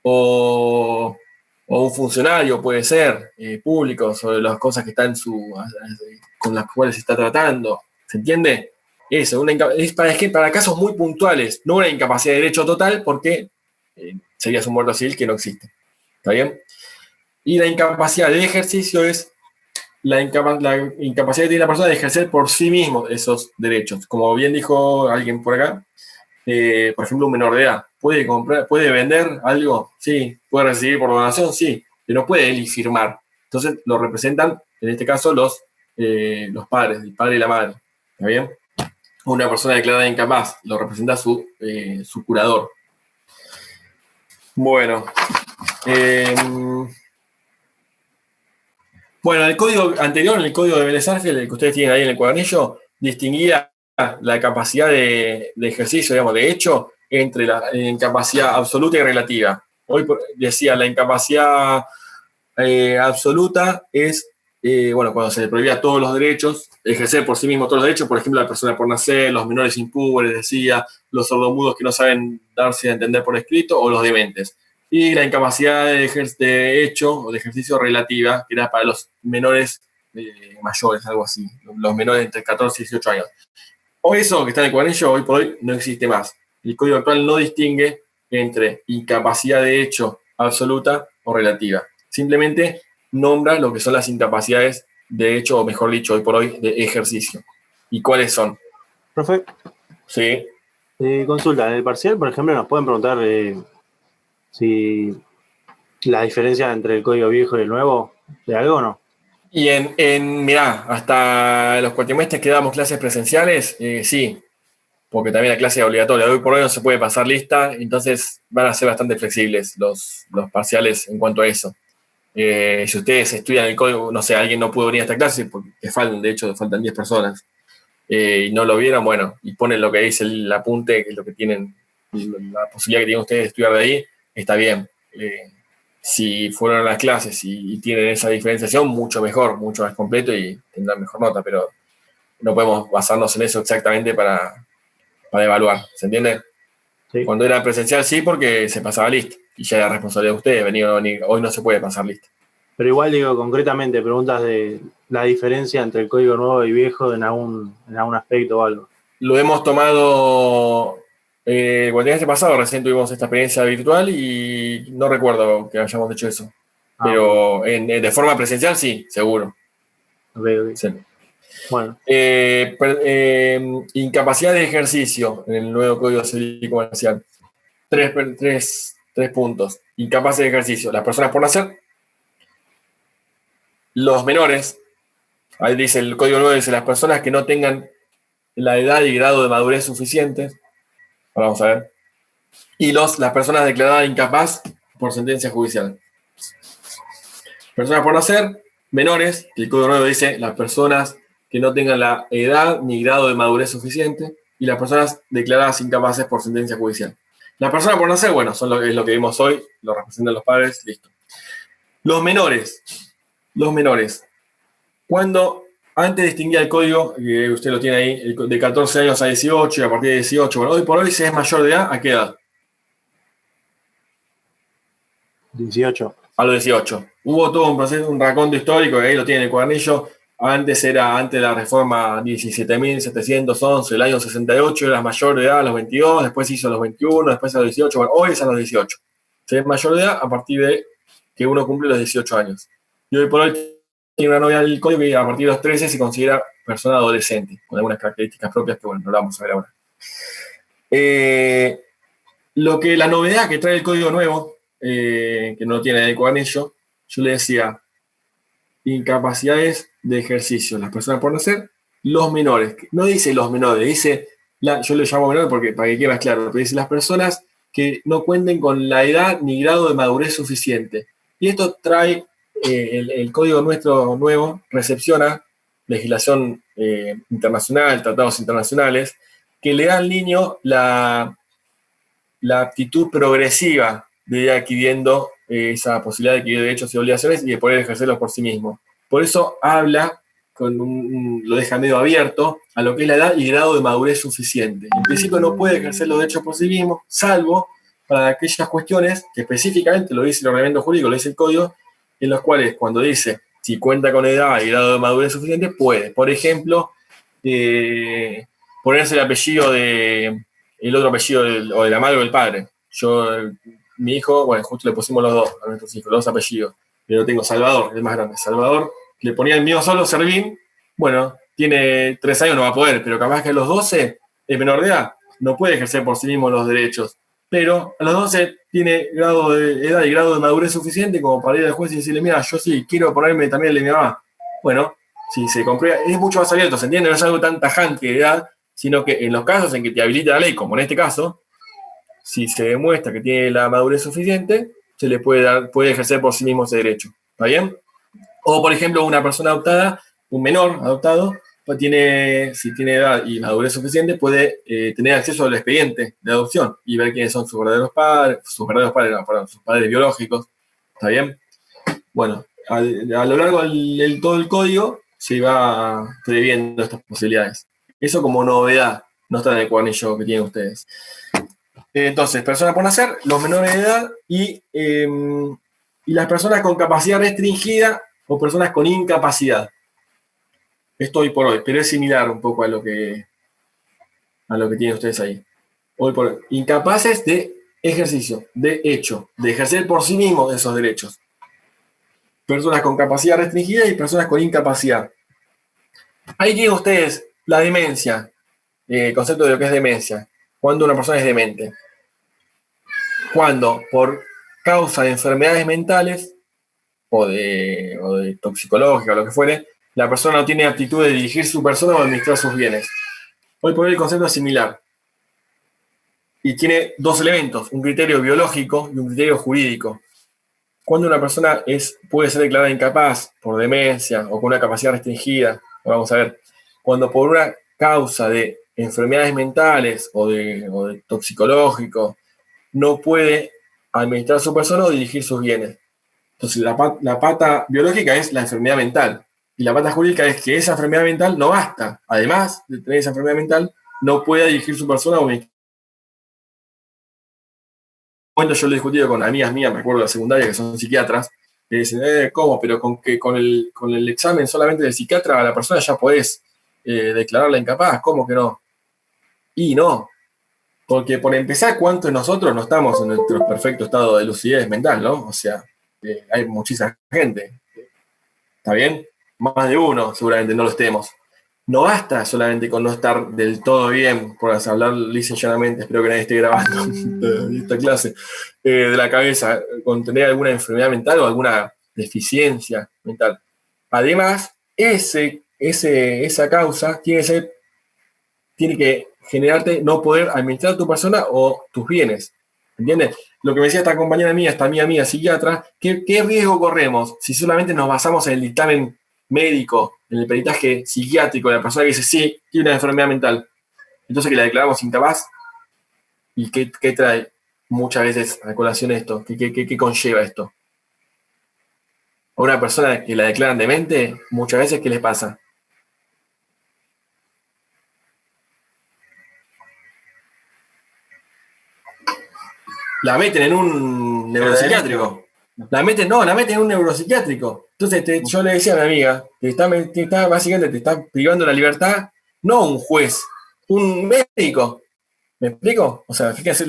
Speaker 1: o un funcionario puede ser público sobre las cosas que están con las cuales se está tratando. ¿Se entiende? Eso, es para casos muy puntuales, no una incapacidad de derecho total, porque serías un muerto civil que no existe. ¿Está bien? Y la incapacidad de ejercicio es la incapacidad que tiene la persona de ejercer por sí mismo esos derechos. Como bien dijo alguien por acá, por ejemplo, un menor de edad, ¿puede vender algo? Sí. ¿Puede recibir por donación? Sí. Pero no puede él firmar. Entonces lo representan, en este caso, los padres, el padre y la madre. ¿Está bien? Una persona declarada incapaz, lo representa su curador. Bueno. Bueno, el código anterior, en el código de Vélez Sarsfield, el que ustedes tienen ahí en el cuadernillo, distinguía la capacidad de ejercicio, digamos, de hecho, entre la incapacidad absoluta y relativa. Hoy decía, la incapacidad absoluta es, cuando se le prohibía todos los derechos, ejercer por sí mismo todos los derechos, por ejemplo, la persona por nacer, los menores impúberes, decía, los sordomudos que no saben darse a entender por escrito, o los dementes. Y la incapacidad de hecho o de ejercicio relativa, que era para los menores mayores, algo así, los menores entre 14 y 18 años. O eso que está en el cuadernillo, hoy por hoy no existe más. El código actual no distingue entre incapacidad de hecho absoluta o relativa. Simplemente nombra lo que son las incapacidades de hecho, o mejor dicho, hoy por hoy, de ejercicio. ¿Y cuáles son?
Speaker 3: Profe.
Speaker 1: Sí.
Speaker 3: Consulta, en el parcial, por ejemplo, nos pueden preguntar si la diferencia entre el código viejo y el nuevo, ¿de algo o no?
Speaker 1: Y mirá, hasta los cuatrimestres que damos clases presenciales, sí, porque también la clase es obligatoria. Hoy por hoy no se puede pasar lista, entonces van a ser bastante flexibles los parciales en cuanto a eso. Si ustedes estudian el código, no sé, alguien no pudo venir a esta clase, porque de hecho faltan 10 personas, y no lo vieron, bueno, y ponen lo que dice el apunte, que es lo que tienen la posibilidad que tienen ustedes de estudiar de ahí, está bien. Si fueron a las clases y tienen esa diferenciación, mucho mejor, mucho más completo y tendrán mejor nota, pero no podemos basarnos en eso exactamente para evaluar, ¿se entiende?
Speaker 3: Sí.
Speaker 1: Cuando era presencial sí, porque se pasaba lista y ya era responsabilidad de ustedes, venir o no venir. Hoy no se puede pasar lista.
Speaker 3: Pero igual digo, concretamente, preguntas de la diferencia entre el código nuevo y viejo en algún aspecto o algo.
Speaker 1: Lo hemos tomado el cuatrimestre pasado, recién tuvimos esta experiencia virtual y no recuerdo que hayamos hecho eso. Pero de forma presencial sí, seguro.
Speaker 3: Ok.
Speaker 1: Sí.
Speaker 3: Bueno,
Speaker 1: incapacidad de ejercicio en el nuevo Código Civil y Comercial. Tres puntos. Incapaces de ejercicio. Las personas por nacer. Los menores. Ahí dice el Código Nuevo, dice las personas que no tengan la edad y grado de madurez suficiente. Ahora vamos a ver. Y las personas declaradas incapaz por sentencia judicial. Personas por nacer, menores, que el Código Nuevo dice las personas que no tengan la edad ni grado de madurez suficiente, y las personas declaradas incapaces por sentencia judicial. Las personas por nacer, bueno, es lo que vimos hoy, lo representan los padres, listo. Los menores. Cuando antes distinguía el código, que usted lo tiene ahí, de 14 años a 18 y a partir de 18, bueno, hoy por hoy, si es mayor de edad, ¿a qué edad?
Speaker 3: 18.
Speaker 1: A los 18. Hubo todo un proceso, un raconto histórico, que ahí lo tiene en el cuadernillo. Antes de la reforma 17.711, el año 68, era mayor de edad a los 22, después se hizo a los 21, después a los 18, bueno, hoy es a los 18. Se es mayor de edad a partir de que uno cumple los 18 años. Y hoy por hoy tiene una novedad del código que a partir de los 13 se considera persona adolescente, con algunas características propias que, bueno, no lo vamos a ver ahora. La novedad que trae el código nuevo, que no lo tiene en el cuadernillo, yo le decía, incapacidades de ejercicio, las personas por nacer, los menores, no dice los menores, dice, yo le llamo menor porque para que quede más claro, pero dice las personas que no cuenten con la edad ni grado de madurez suficiente. Y esto trae, el código nuestro nuevo recepciona legislación internacional, tratados internacionales, que le da al niño la aptitud progresiva de ir adquiriendo esa posibilidad de adquirir derechos y obligaciones y de poder ejercerlos por sí mismo. Por eso habla, lo deja medio abierto, a lo que es la edad y grado de madurez suficiente. En principio no puede ejercer los derechos por sí mismo, salvo para aquellas cuestiones que específicamente lo dice el ordenamiento jurídico, lo dice el código, en los cuales cuando dice si cuenta con edad y grado de madurez suficiente, puede. Por ejemplo, ponerse el apellido el otro apellido o de la madre o del padre. Mi hijo, bueno, justo le pusimos los dos a nuestros hijos, los dos apellidos. Yo tengo Salvador, el más grande. Salvador, le ponía el mío solo, Servín. Bueno, tiene 3 años, no va a poder, pero capaz que a los 12 es menor de edad, no puede ejercer por sí mismo los derechos. Pero a los 12 tiene grado de edad y grado de madurez suficiente como para ir al juez y decirle, mira, yo sí quiero ponerme también el de mi mamá. Bueno, si se comprueba, es mucho más abierto, ¿se entiende? No es algo tan tajante de edad, sino que en los casos en que te habilita la ley, como en este caso, si se demuestra que tiene la madurez suficiente, se le puede ejercer por sí mismo ese derecho. ¿Está bien? O, por ejemplo, una persona adoptada, un menor adoptado, si tiene edad y madurez suficiente, puede tener acceso al expediente de adopción y ver quiénes son sus padres biológicos. ¿Está bien? Bueno, a lo largo de todo el código se va previendo estas posibilidades. Eso como novedad, no está en el cuadernillo que tienen ustedes. Entonces, personas por nacer, los menores de edad y las personas con capacidad restringida o personas con incapacidad. Esto hoy por hoy, pero es similar un poco a lo que tienen ustedes ahí. Hoy por hoy. Incapaces de ejercicio, de hecho, de ejercer por sí mismos esos derechos. Personas con capacidad restringida y personas con incapacidad. Ahí tienen ustedes la demencia, el concepto de lo que es demencia. Cuando una persona es demente. Cuando por causa de enfermedades mentales o de toxicológica o lo que fuere, la persona no tiene aptitud de dirigir su persona o administrar sus bienes. Hoy por hoy el concepto es similar. Y tiene dos elementos, un criterio biológico y un criterio jurídico. Cuando una persona puede ser declarada incapaz por demencia o con una capacidad restringida, vamos a ver, cuando por una causa de enfermedades mentales o de toxicológico, no puede administrar su persona o dirigir sus bienes. Entonces, la pata biológica es la enfermedad mental. Y la pata jurídica es que esa enfermedad mental no basta. Además de tener esa enfermedad mental, no puede dirigir su persona o momento yo lo he discutido con amigas mías, me acuerdo de la secundaria, que son psiquiatras, que dicen, ¿cómo? Pero con el examen solamente del psiquiatra a la persona ya podés declararla incapaz, ¿cómo que no? Y no, porque por empezar, ¿cuántos de nosotros no estamos en nuestro perfecto estado de lucidez mental, no? O sea, hay muchísima gente, ¿está bien? Más de uno seguramente no lo estemos. No basta solamente con no estar del todo bien, por hablar lisa y llanamente, espero que nadie esté grabando esta clase, de la cabeza, con tener alguna enfermedad mental o alguna deficiencia mental. Además, esa causa tiene que generarte no poder administrar tu persona o tus bienes. ¿Entiendes? Lo que me decía esta compañera mía, esta amiga psiquiatra, ¿qué riesgo corremos si solamente nos basamos en el dictamen médico, en el peritaje psiquiátrico de la persona que dice, sí, tiene una enfermedad mental? Entonces que la declaramos incapaz. ¿Y qué trae muchas veces a colación esto? ¿Qué conlleva esto? A una persona que la declaran demente, muchas veces, ¿qué le pasa? La meten en un neuropsiquiátrico. La meten en un neuropsiquiátrico. Entonces yo le decía a mi amiga, básicamente te está privando de la libertad, no un juez, un médico. ¿Me explico? O sea, fíjense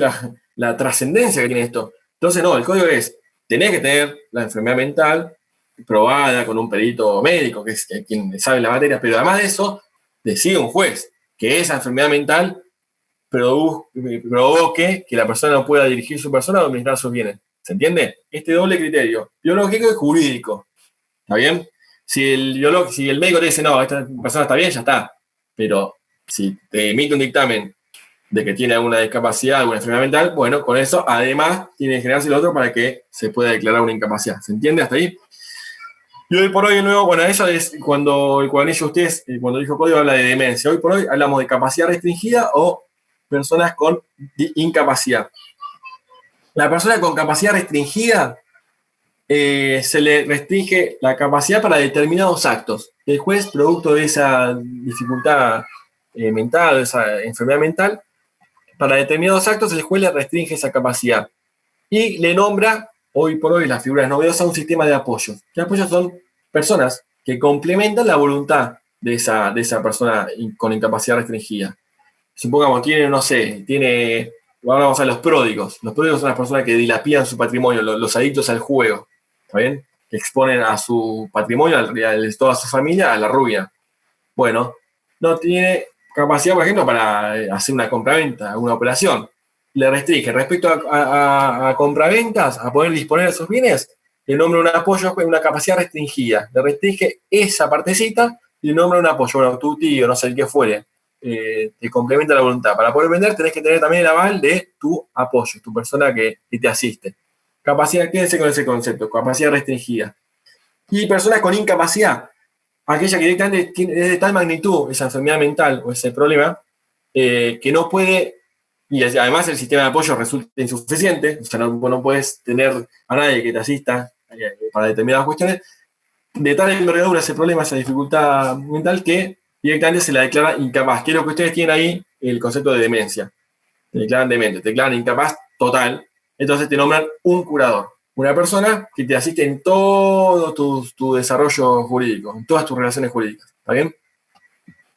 Speaker 1: la trascendencia que tiene esto. Entonces, no, el código es, tenés que tener la enfermedad mental probada con un perito médico, que es quien sabe la materia, pero además de eso, decide un juez que esa enfermedad mental provoque que la persona no pueda dirigir su persona o administrar sus bienes. ¿Se entiende? Este doble criterio, biológico y jurídico. ¿Está bien? Si el médico te dice, no, esta persona está bien, ya está. Pero si te emite un dictamen de que tiene alguna discapacidad, alguna enfermedad mental, bueno, con eso además tiene que generarse el otro para que se pueda declarar una incapacidad. ¿Se entiende hasta ahí? Y hoy por hoy, de nuevo, bueno, eso es cuando el cuadernillo ustedes, cuando dijo código, habla de demencia. Hoy por hoy hablamos de capacidad restringida o personas con incapacidad. La persona con capacidad restringida se le restringe la capacidad para determinados actos. El juez, producto de esa dificultad mental, de esa enfermedad mental, para determinados actos el juez le restringe esa capacidad y le nombra, hoy por hoy, las figuras novedosas, un sistema de apoyo. ¿Qué apoyos son? Personas que complementan la voluntad de esa persona con incapacidad restringida. Supongamos, ahora vamos a los pródigos. Los pródigos son las personas que dilapidan su patrimonio, los adictos al juego, ¿está bien? Que exponen a su patrimonio, toda su familia, a la ruina. Bueno, no tiene capacidad, por ejemplo, para hacer una compraventa, una operación. Le restringe respecto a compraventas, a poder disponer de sus bienes, le nombra un apoyo, una capacidad restringida. Le restringe esa partecita y le nombra un apoyo. Bueno, tu tío, no sé el que fuere, te complementa la voluntad. Para poder vender tenés que tener también el aval de tu apoyo, tu persona que te asiste. Capacidad, quédense con ese concepto, capacidad restringida. Y personas con incapacidad, aquella que directamente es de tal magnitud esa enfermedad mental o ese problema, que no puede, y además el sistema de apoyo resulta insuficiente, o sea, no puedes tener a nadie que te asista para determinadas cuestiones, de tal envergadura ese problema, esa dificultad mental, que directamente se la declara incapaz, que es lo que ustedes tienen ahí, el concepto de demencia. Te declaran demente, te declaran incapaz total, entonces te nombran un curador. Una persona que te asiste en todo tu desarrollo jurídico, en todas tus relaciones jurídicas. ¿Está bien?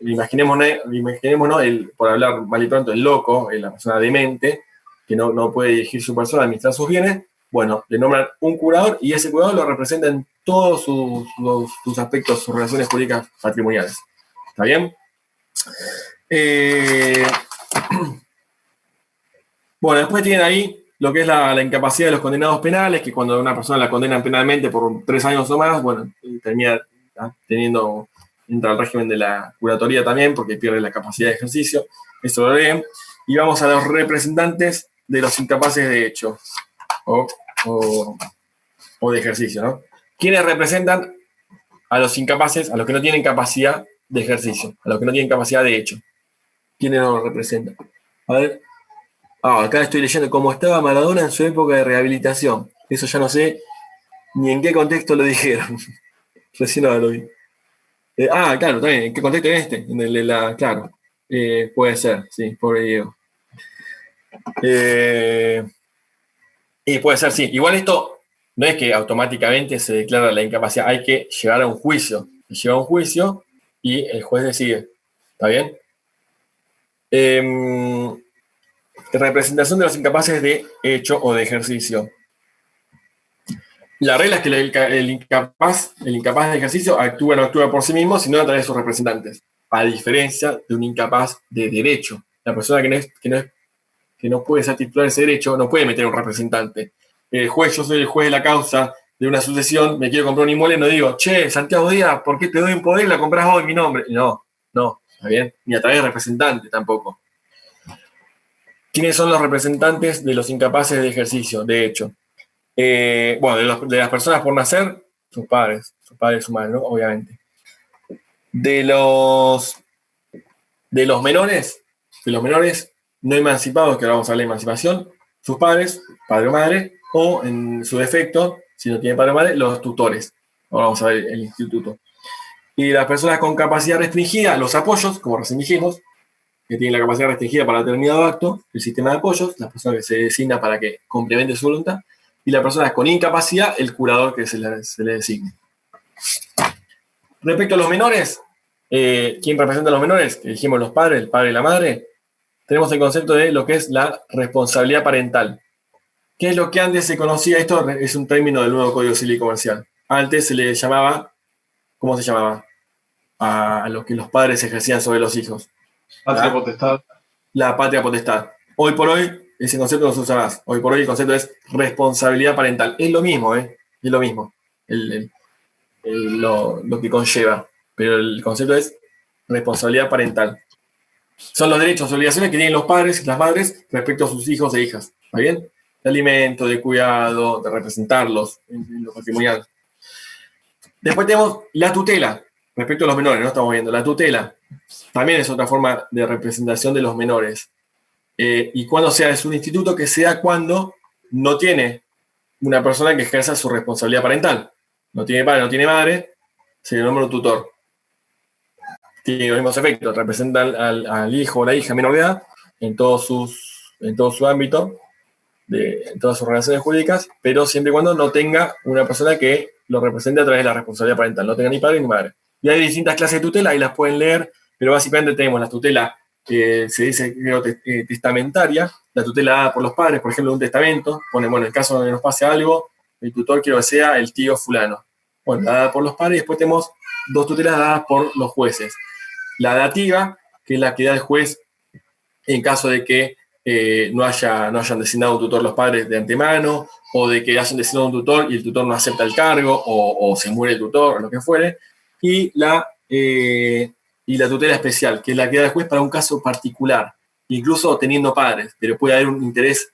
Speaker 1: Imaginémonos por hablar mal y pronto, el loco, la persona demente, que no puede dirigir su persona, administrar sus bienes. Bueno, le nombran un curador y ese curador lo representa en todos sus aspectos, sus relaciones jurídicas patrimoniales. ¿Está bien? Bueno, después tienen ahí lo que es la incapacidad de los condenados penales, que cuando a una persona la condenan penalmente por 3 años o más, bueno, termina entra al régimen de la curatoría también, porque pierde la capacidad de ejercicio. Eso lo leen. Y vamos a los representantes de los incapaces de hecho o de ejercicio, ¿no? ¿Quiénes representan a los incapaces, a los que no tienen capacidad de ejercicio, a los que no tienen capacidad de hecho? ¿Quiénes nos representan? A ver. Acá estoy leyendo cómo estaba Maradona en su época de rehabilitación. Eso ya no sé ni en qué contexto lo dijeron. Recién ahora lo vi. Claro, también. ¿En qué contexto es este? En el de la. Claro. Puede ser, sí, pobre Diego. Y puede ser, sí. Igual esto no es que automáticamente se declara la incapacidad. Hay que llegar a un juicio. Se lleva a un juicio y el juez decide. ¿Está bien? Representación de los incapaces de hecho o de ejercicio. La regla es que el incapaz de ejercicio actúa o no actúa por sí mismo, sino a través de sus representantes. A diferencia de un incapaz de derecho. La persona que no puede ser titular de ese derecho no puede meter un representante. El juez, yo soy el juez de la causa de una sucesión, me quiero comprar un inmueble, no digo, che, Santiago Díaz, ¿por qué te doy un poder y la compras vos en mi nombre? No, ¿está bien? Ni a través de representante tampoco. ¿Quiénes son los representantes de los incapaces de ejercicio, de hecho? De las personas por nacer, sus padres y su madre, ¿no? Obviamente. De los menores no emancipados, que ahora vamos a hablar de emancipación, sus padre o madre, o en su defecto, si no tiene padre o madre, los tutores. Ahora vamos a ver el instituto. Y las personas con capacidad restringida, los apoyos, como recién dijimos, que tienen la capacidad restringida para determinado acto, el sistema de apoyos, la persona que se designa para que complemente su voluntad, y las personas con incapacidad, el curador que se le designe. Respecto a los menores, ¿quién representa a los menores? Que dijimos los padres, el padre y la madre. Tenemos el concepto de lo que es la responsabilidad parental. ¿Qué es lo que antes se conocía? Esto es un término del nuevo Código Civil y Comercial. Antes se le llamaba, ¿cómo se llamaba? A lo que los padres ejercían sobre los hijos.
Speaker 6: Patria potestad.
Speaker 1: La patria potestad. Hoy por hoy, ese concepto no se usa más. Hoy por hoy el concepto es responsabilidad parental. Es lo mismo, Es lo mismo. Lo que conlleva. Pero el concepto es responsabilidad parental. Son los derechos y obligaciones que tienen los padres y las madres respecto a sus hijos e hijas. ¿Está bien? De alimento, de cuidado, de representarlos en lo patrimonial. Después tenemos la tutela. Respecto a los menores, ¿no? Estamos viendo. La tutela también es otra forma de representación de los menores. Y cuando sea, es un instituto que sea cuando no tiene una persona que ejerza su responsabilidad parental. No tiene padre, no tiene madre, se le nombra un tutor. Tiene los mismos efectos, representa al hijo o la hija menor de edad en todo su ámbito, en todas sus relaciones jurídicas, pero siempre y cuando no tenga una persona que lo represente a través de la responsabilidad parental, no tenga ni padre ni madre. Y hay distintas clases de tutela, ahí las pueden leer, pero básicamente tenemos la tutela que se dice testamentaria, la tutela dada por los padres, por ejemplo, un testamento, pone, bueno, en el caso de que nos pase algo, el tutor quiero que sea el tío fulano. Bueno, la dada por los padres, y después tenemos dos tutelas dadas por los jueces. La dativa, que es la que da el juez en caso de que no hayan designado un tutor los padres de antemano, o de que hayan designado un tutor y el tutor no acepta el cargo, o se muere el tutor, o lo que fuere. Y la tutela especial, que es la que da el juez para un caso particular, incluso teniendo padres, pero puede haber un interés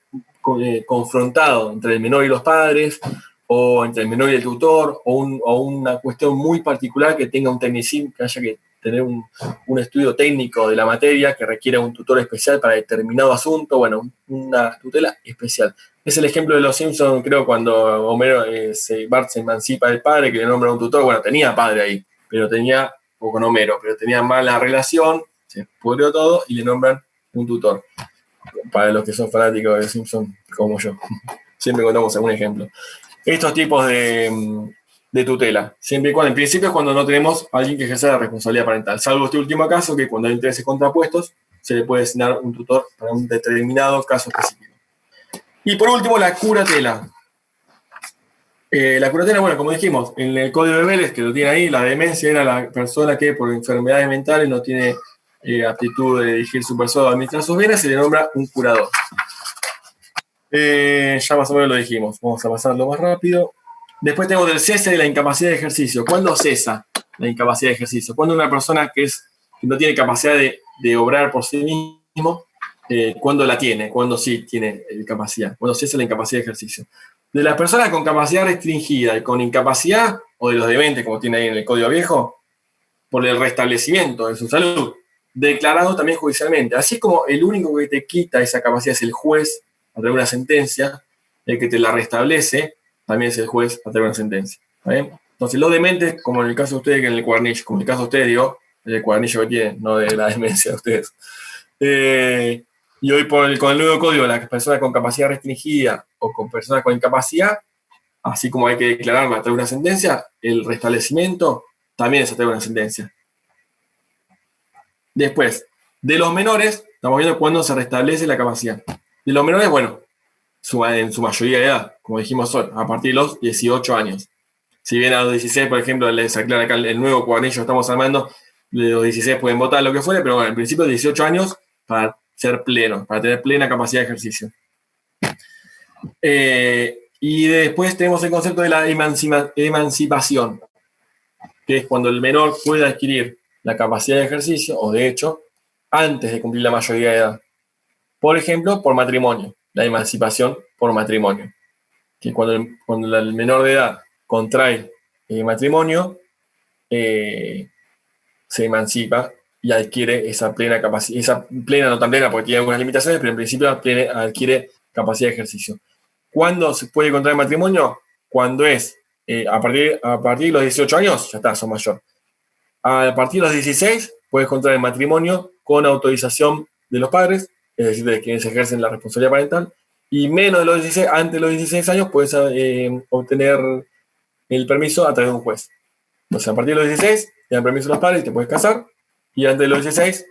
Speaker 1: confrontado entre el menor y los padres, o entre el menor y el tutor, o una cuestión muy particular que tenga un tecnicismo, que haya que tener un estudio técnico de la materia que requiera un tutor especial para determinado asunto, bueno, una tutela especial. Es el ejemplo de los Simpsons, creo, cuando Homero, Bart se emancipa del padre, que le nombra un tutor, bueno, tenía padre ahí, o con Homero, pero tenía mala relación, se pudrió todo y le nombran un tutor. Para los que son fanáticos de los Simpsons, como yo. Siempre contamos algún ejemplo. Estos tipos de tutela, siempre y cuando, en principio, es cuando no tenemos a alguien que ejerza la responsabilidad parental, salvo este último caso, que cuando hay intereses contrapuestos, se le puede designar un tutor para un determinado caso específico. Y por último, la curatela. La curatela, bueno, como dijimos, en el Código de Vélez, que lo tiene ahí, la demencia era la persona que por enfermedades mentales no tiene aptitud de dirigir su persona o administrar sus bienes, se le nombra un curador. Ya más o menos lo dijimos, vamos a pasarlo más rápido. Después tenemos el cese de la incapacidad de ejercicio. ¿Cuándo cesa la incapacidad de ejercicio? Cuando una persona que no tiene capacidad de obrar por sí mismo, ¿cuándo la tiene? ¿Cuándo sí tiene capacidad? ¿Cuándo cesa la incapacidad de ejercicio? De las personas con capacidad restringida y con incapacidad, o de los dementes, como tiene ahí en el Código Viejo, por el restablecimiento de su salud. declarado también judicialmente. Así como el único que te quita esa capacidad es el juez a través de una sentencia, el que te la restablece también es el juez a través de una sentencia. ¿Está bien? Entonces, los dementes, como en el caso de ustedes, que en el cuadernillo, como en el caso de ustedes, digo, el cuadernillo que tienen, no de la demencia de ustedes. Y hoy con el nuevo código, las personas con capacidad restringida o con personas con incapacidad, así como hay que declararla a través de una sentencia, el restablecimiento también es a través de una sentencia. Después, de los menores, estamos viendo cuándo se restablece la capacidad. De los menores, bueno, en su mayoría de edad, como dijimos hoy, a partir de los 18 años. Si bien a los 16, por ejemplo, les aclara acá el nuevo cuadernillo que estamos armando, de los 16 pueden votar lo que fuere, pero bueno, en principio 18 años para ser pleno, para tener plena capacidad de ejercicio. Y después tenemos el concepto de la emancipación, que es cuando el menor puede adquirir la capacidad de ejercicio, o de hecho, antes de cumplir la mayoría de edad. Por ejemplo, por matrimonio, la emancipación por matrimonio. Que cuando el menor de edad contrae matrimonio, se emancipa y adquiere esa plena capacidad, esa plena, no tan plena porque tiene algunas limitaciones, pero en principio adquiere capacidad de ejercicio. ¿Cuándo se puede contraer matrimonio? Cuando es a partir de los 18 años, ya está, son mayor. A partir de los 16 puedes contraer matrimonio con autorización de los padres, es decir, de quienes ejercen la responsabilidad parental, y menos de los 16, antes de los 16 años puedes obtener el permiso a través de un juez. Entonces, a partir de los 16, te dan permiso los padres y te puedes casar, y antes de los 16,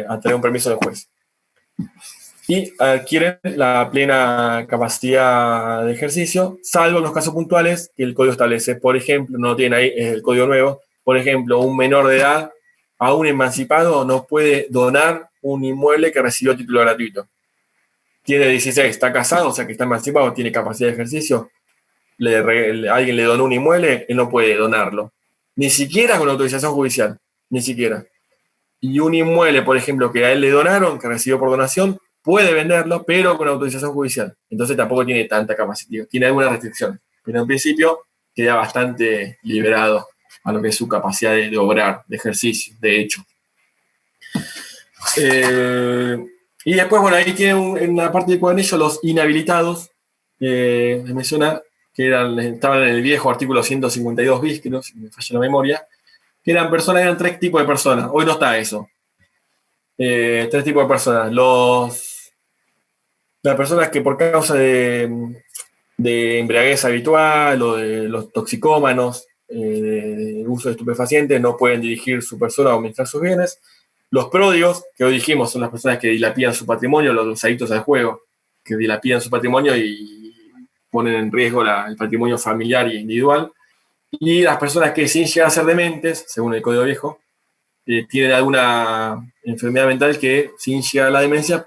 Speaker 1: a través de un permiso del juez. Y adquieren la plena capacidad de ejercicio, salvo en los casos puntuales que el código establece. Por ejemplo, no tiene ahí el código nuevo, por ejemplo, un menor de edad, aún emancipado, no puede donar un inmueble que recibió título gratuito. Tiene 16, está casado, o sea que está emancipado, tiene capacidad de ejercicio, alguien le donó un inmueble, él no puede donarlo. Ni siquiera con autorización judicial, ni siquiera. Y un inmueble, por ejemplo, que a él le donaron, que recibió por donación, puede venderlo, pero con autorización judicial. Entonces tampoco tiene tanta capacidad, tiene algunas restricciones. Pero en principio queda bastante liberado a lo que es su capacidad de obrar, de ejercicio, de hecho. Y después, bueno, ahí tiene en la parte del cuadernillo los inhabilitados. Me menciona que estaban en el viejo artículo 152 bis, que no, si me falla la memoria, que eran tres tipos de personas. Hoy no está eso. Tres tipos de personas. Las personas que por causa de embriaguez habitual o de los toxicómanos, de uso de estupefacientes, no pueden dirigir su persona o administrar sus bienes. Los pródigos, que hoy dijimos, son las personas que dilapidan su patrimonio, los adictos al juego, que dilapidan su patrimonio y ponen en riesgo el patrimonio familiar e individual. Y las personas que, sin llegar a ser dementes, según el Código Viejo, tienen alguna enfermedad mental que, sin llegar a la demencia,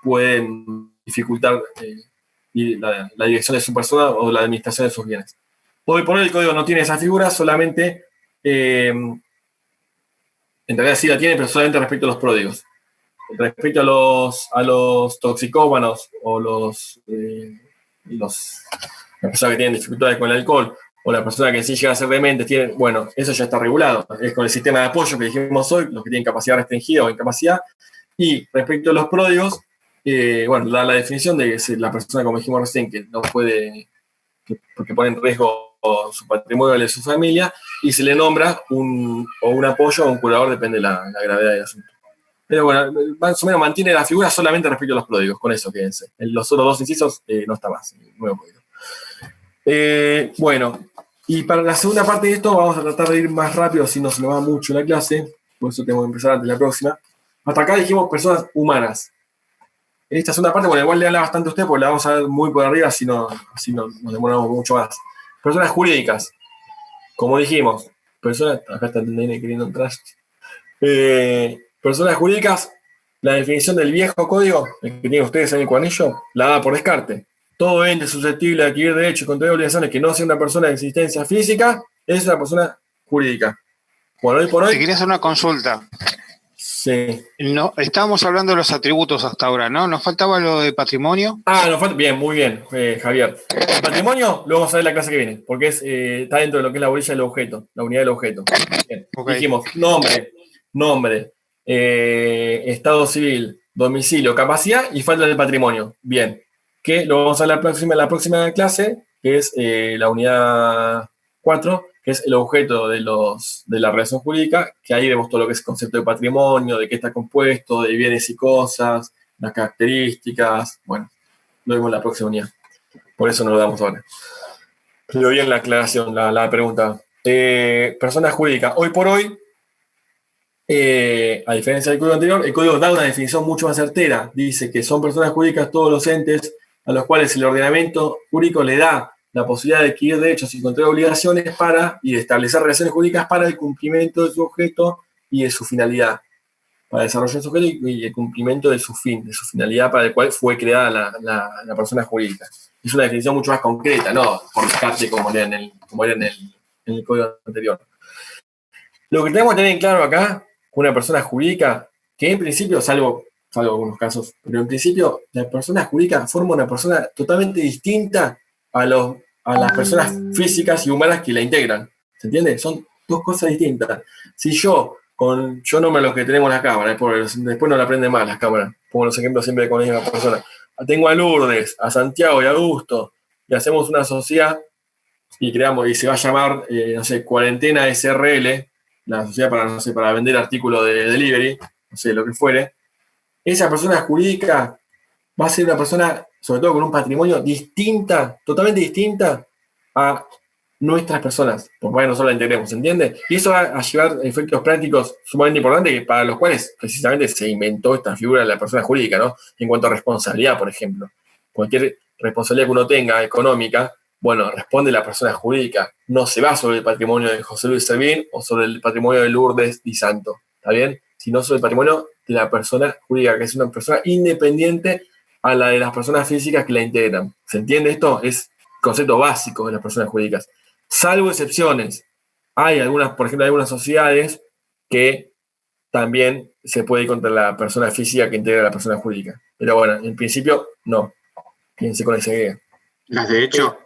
Speaker 1: pueden dificultar la dirección de su persona o la administración de sus bienes. Hoy por hoy el Código no tiene esa figura, solamente, en realidad sí la tiene, pero solamente respecto a los pródigos. Respecto a los toxicómanos o las personas que tienen dificultades con el alcohol, o la persona que sí llega a ser demente, bueno, eso ya está regulado. Es con el sistema de apoyo que dijimos hoy, los que tienen capacidad restringida o incapacidad. Y respecto a los pródigos, bueno, da la definición de que la persona, como dijimos recién, que no puede, porque pone en riesgo su patrimonio de su familia, y se le nombra un apoyo o un curador, depende de la gravedad del asunto. Pero bueno, más o menos mantiene la figura solamente respecto a los pródigos, con eso quédense. Los otros dos incisos no está más, el nuevo código. Bueno, y para la segunda parte de esto vamos a tratar de ir más rápido, si no se nos va mucho la clase, por eso tengo que empezar antes de la próxima. Hasta acá dijimos personas humanas. En esta segunda parte, bueno, igual le habla bastante a usted, porque la vamos a ver muy por arriba, así no nos demoramos mucho más. Personas jurídicas, como dijimos, acá está el nene queriendo entrar. Personas jurídicas, la definición del viejo código, el que tienen ustedes en el cuadernillo, la da por descarte. Todo ente susceptible de adquirir derechos y contraer obligaciones que no sea una persona de existencia física es una persona jurídica. Bueno, hoy por hoy.
Speaker 8: Te quería hacer una consulta.
Speaker 1: Sí.
Speaker 8: No, estábamos hablando de los atributos hasta ahora, ¿no? ¿Nos faltaba lo de patrimonio?
Speaker 1: Nos falta. Bien, muy bien, Javier. El patrimonio lo vamos a ver en la clase que viene, porque está dentro de lo que es la orilla del objeto, la unidad del objeto. Bien. Okay. Dijimos nombre, estado civil, domicilio, capacidad y falta de patrimonio. Bien, que lo vamos a ver la próxima clase, que es la unidad 4, que es el objeto de la relación jurídica, que ahí vemos todo lo que es el concepto de patrimonio, de qué está compuesto, de bienes y cosas, las características. Bueno, lo vemos en la próxima unidad. Por eso no lo damos ahora. Pero bien la aclaración, la pregunta. Persona jurídica. Hoy por hoy, a diferencia del código anterior, el código da una definición mucho más certera. Dice que son personas jurídicas todos los entes a los cuales el ordenamiento jurídico le da la posibilidad de adquirir derechos y contraer obligaciones y de establecer relaciones jurídicas para el cumplimiento de su objeto y de su finalidad. Para desarrollar su objeto y el cumplimiento de su fin, de su finalidad para el cual fue creada la persona jurídica. Es una definición mucho más concreta, no por descarte como era en el código anterior. Lo que tenemos que tener en claro acá, una persona jurídica, que en principio, salvo algunos casos, pero en principio la persona jurídica forma una persona totalmente distinta a las personas físicas y humanas que la integran. ¿Se entiende? Son dos cosas distintas. Si yo no me los que tenemos las cámaras, después no la aprenden más las cámaras, pongo los ejemplos siempre con la misma persona. Tengo a Lourdes, a Santiago y a Augusto, y hacemos una sociedad y creamos, y se va a llamar, Cuarentena SRL, la sociedad para vender artículos de delivery, lo que fuere. Esa persona jurídica va a ser una persona, sobre todo con un patrimonio distinta, totalmente distinta a nuestras personas, porque no solo la integremos, ¿entiende? Y eso va a llevar efectos prácticos sumamente importantes para los cuales precisamente se inventó esta figura de la persona jurídica, ¿no? En cuanto a responsabilidad, por ejemplo. Cualquier responsabilidad que uno tenga económica, responde la persona jurídica. No se va sobre el patrimonio de José Luis Servín o sobre el patrimonio de Lourdes Di Santo, ¿está bien? Sino sobre el patrimonio de la persona jurídica, que es una persona independiente a la de las personas físicas que la integran. ¿Se entiende esto? Es el concepto básico de las personas jurídicas. Salvo excepciones. Hay por ejemplo, algunas sociedades que también se puede ir contra la persona física que integra a la persona jurídica. Pero bueno, en principio, no. Fíjense con esa idea.
Speaker 2: ¿Las de hecho?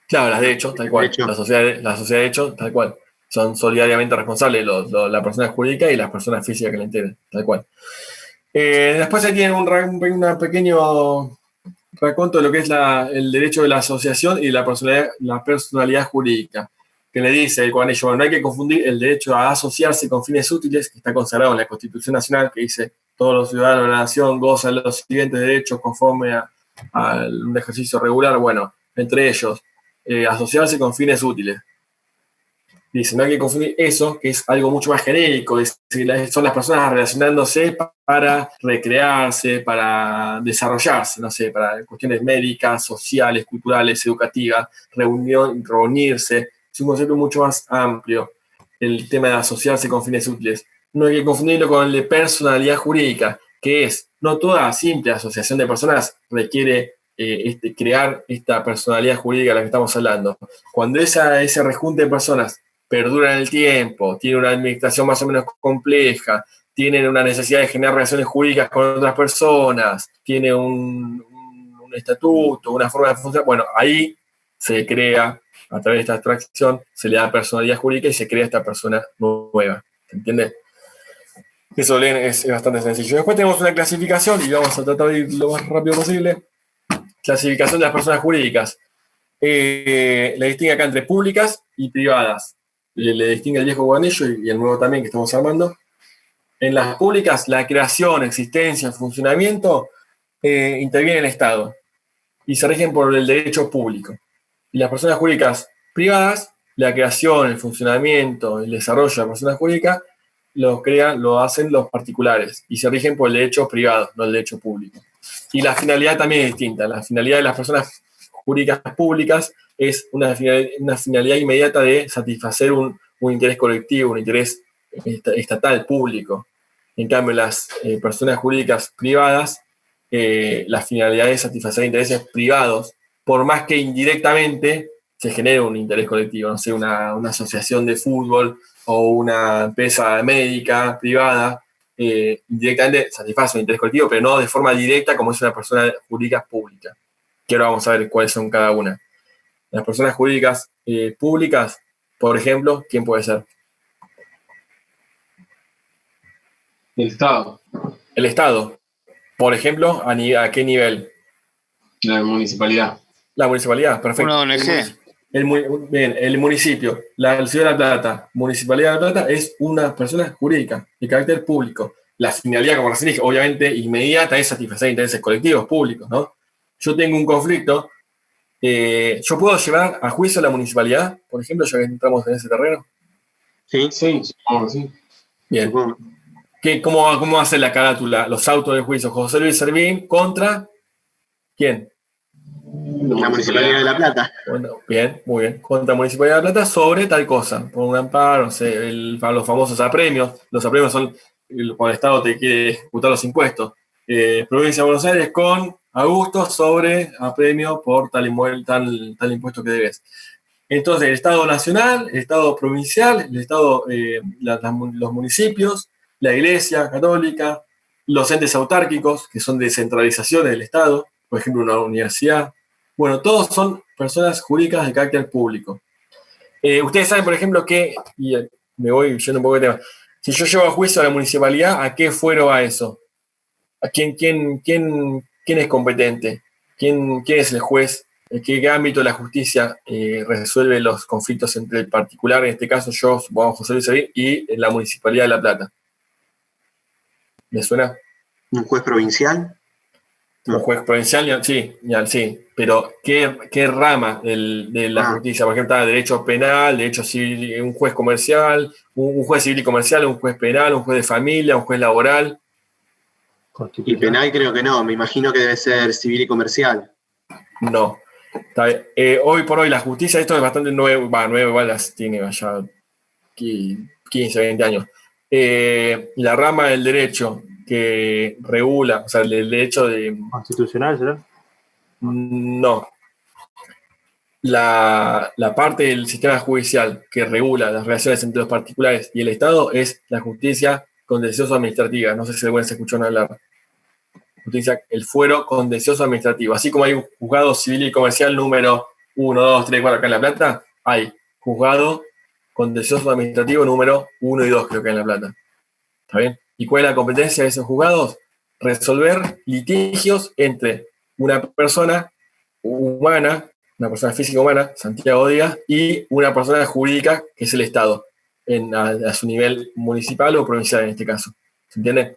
Speaker 1: Claro, las de hecho, tal cual. La sociedad de hecho, tal cual. Son solidariamente responsables la persona jurídica y las personas físicas que la integran, tal cual. Después se tiene un pequeño raconto de lo que es el derecho de la asociación y la personalidad jurídica, que le dice con ello, no hay que confundir el derecho a asociarse con fines útiles, que está consagrado en la Constitución Nacional, que dice todos los ciudadanos de la nación gozan de los siguientes derechos conforme a un ejercicio regular, entre ellos, asociarse con fines útiles. Dice, no hay que confundir eso, que es algo mucho más genérico, son las personas relacionándose para recrearse, para desarrollarse, para cuestiones médicas, sociales, culturales, educativas, reunirse. Es un concepto mucho más amplio, el tema de asociarse con fines útiles. No hay que confundirlo con el de personalidad jurídica, que no toda simple asociación de personas requiere crear esta personalidad jurídica de la que estamos hablando. Cuando ese rejunte de personas perdura en el tiempo, tiene una administración más o menos compleja, tienen una necesidad de generar relaciones jurídicas con otras personas, tiene un estatuto, una forma de funcionar, ahí se crea, a través de esta abstracción, se le da personalidad jurídica y se crea esta persona nueva. ¿Se entiende? Eso es bastante sencillo. Después tenemos una clasificación y vamos a tratar de ir lo más rápido posible. Clasificación de las personas jurídicas. La distingue acá entre públicas y privadas. Le distingue el viejo guanillo y el nuevo también que estamos armando. En las públicas, la creación, existencia, funcionamiento interviene el Estado y se rigen por el derecho público. Y las personas jurídicas privadas, la creación, el funcionamiento, el desarrollo de la persona jurídica lo hacen los particulares y se rigen por el derecho privado, no el derecho público. Y la finalidad también es distinta. La finalidad de las personas jurídicas públicas es una finalidad inmediata de satisfacer un interés colectivo, un interés estatal, público. En cambio, las personas jurídicas privadas, la finalidad es satisfacer intereses privados, por más que indirectamente se genere un interés colectivo, no sé, una asociación de fútbol o una empresa médica privada, indirectamente satisface un interés colectivo, pero no de forma directa como es una persona jurídica pública. Que ahora vamos a ver cuáles son cada una. Las personas jurídicas públicas, por ejemplo, ¿quién puede ser?
Speaker 6: El Estado,
Speaker 1: El Estado. Por ejemplo, ¿a qué nivel?
Speaker 6: la municipalidad.
Speaker 1: La municipalidad, perfecto.
Speaker 8: Una ONG.
Speaker 1: Bien, el municipio, la Ciudad de La Plata, Municipalidad de La Plata es una persona jurídica de carácter público. La finalidad, como recién dije, obviamente inmediata es satisfacer intereses colectivos públicos, ¿no? Yo tengo un conflicto, ¿yo puedo llevar a juicio a la municipalidad, por ejemplo, ya que entramos en ese terreno?
Speaker 2: Sí,
Speaker 6: Sí, supongo que sí.
Speaker 1: Bien.
Speaker 2: supongo.
Speaker 1: ¿Cómo hace la carátula, los autos de juicio? José Luis Servín contra ¿quién?
Speaker 2: La Municipalidad de La Plata.
Speaker 1: Bueno, bien, muy bien. Contra Municipalidad de La Plata sobre tal cosa. Por un amparo, no sé, los famosos apremios. Los apremios son cuando el Estado te quiere ejecutar los impuestos. Provincia de Buenos Aires con Augusto sobre apremio por tal impuesto que debes. Entonces, el Estado nacional, el Estado provincial, el Estado, los municipios, la Iglesia católica, los entes autárquicos, que son descentralizaciones del Estado, por ejemplo, una universidad. Bueno, todos son personas jurídicas de carácter público. Ustedes saben, por ejemplo, que, y me voy yendo un poco de tema, si yo llevo a juicio a la municipalidad, ¿a qué fuero va eso? ¿A quién es competente? ¿Quién es el juez? ¿En qué ámbito de la justicia resuelve los conflictos entre el particular, en este caso yo, supongamos José Luis Servín, y la Municipalidad de La Plata? ¿Me suena?
Speaker 2: ¿Un juez provincial?
Speaker 1: Un juez provincial, sí, pero ¿qué rama de la justicia? Por ejemplo, está derecho penal, derecho civil, un juez comercial, un juez civil y comercial, un juez penal, un juez de familia, un juez laboral.
Speaker 2: Y penal creo que no, me imagino que debe ser civil y comercial.
Speaker 1: No. Está bien. Hoy por hoy la justicia, esto es bastante nuevo, igual las tiene ya 15, 20 años. La rama del derecho que regula, o sea, el derecho de...
Speaker 3: ¿Constitucional será?
Speaker 1: No. La parte del sistema judicial que regula las relaciones entre los particulares y el Estado es la justicia contencioso administrativa. No sé si alguna vez se escuchó hablar. Justicia, el fuero contencioso administrativo. Así como hay un juzgado civil y comercial número 1, 2, 3, 4 acá en La Plata, hay juzgado contencioso administrativo número 1 y 2 creo que en La Plata. ¿Está bien? ¿Y cuál es la competencia de esos juzgados? Resolver litigios entre una persona humana, una persona física humana, Santiago Díaz, y una persona jurídica, que es el Estado, a su nivel municipal o provincial en este caso. ¿Se entiende?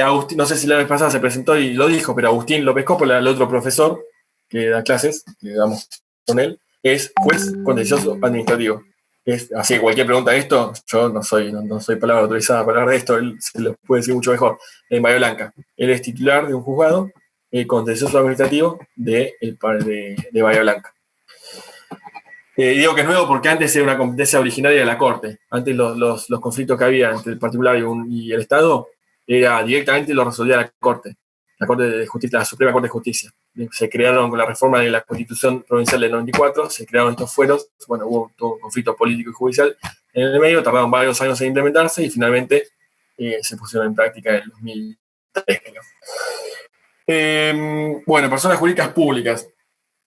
Speaker 1: Agustín, no sé si la vez pasada se presentó y lo dijo, pero Agustín López Coppola, el otro profesor que da clases, que damos con él, es juez contencioso administrativo. Así que cualquier pregunta de esto, yo no soy palabra autorizada para hablar de esto, él se lo puede decir mucho mejor. En Bahía Blanca, él es titular de un juzgado contencioso administrativo de Bahía Blanca. Digo que es nuevo porque antes era una competencia originaria de la Corte. Antes los conflictos que había entre el particular y el Estado era directamente lo resolvía la Corte de Justicia, la Suprema Corte de Justicia. Se crearon con la reforma de la Constitución Provincial del 94, se crearon estos fueros, bueno, hubo todo un conflicto político y judicial en el medio, tardaron varios años en implementarse y finalmente se pusieron en práctica en el 2003, creo. Bueno, personas jurídicas públicas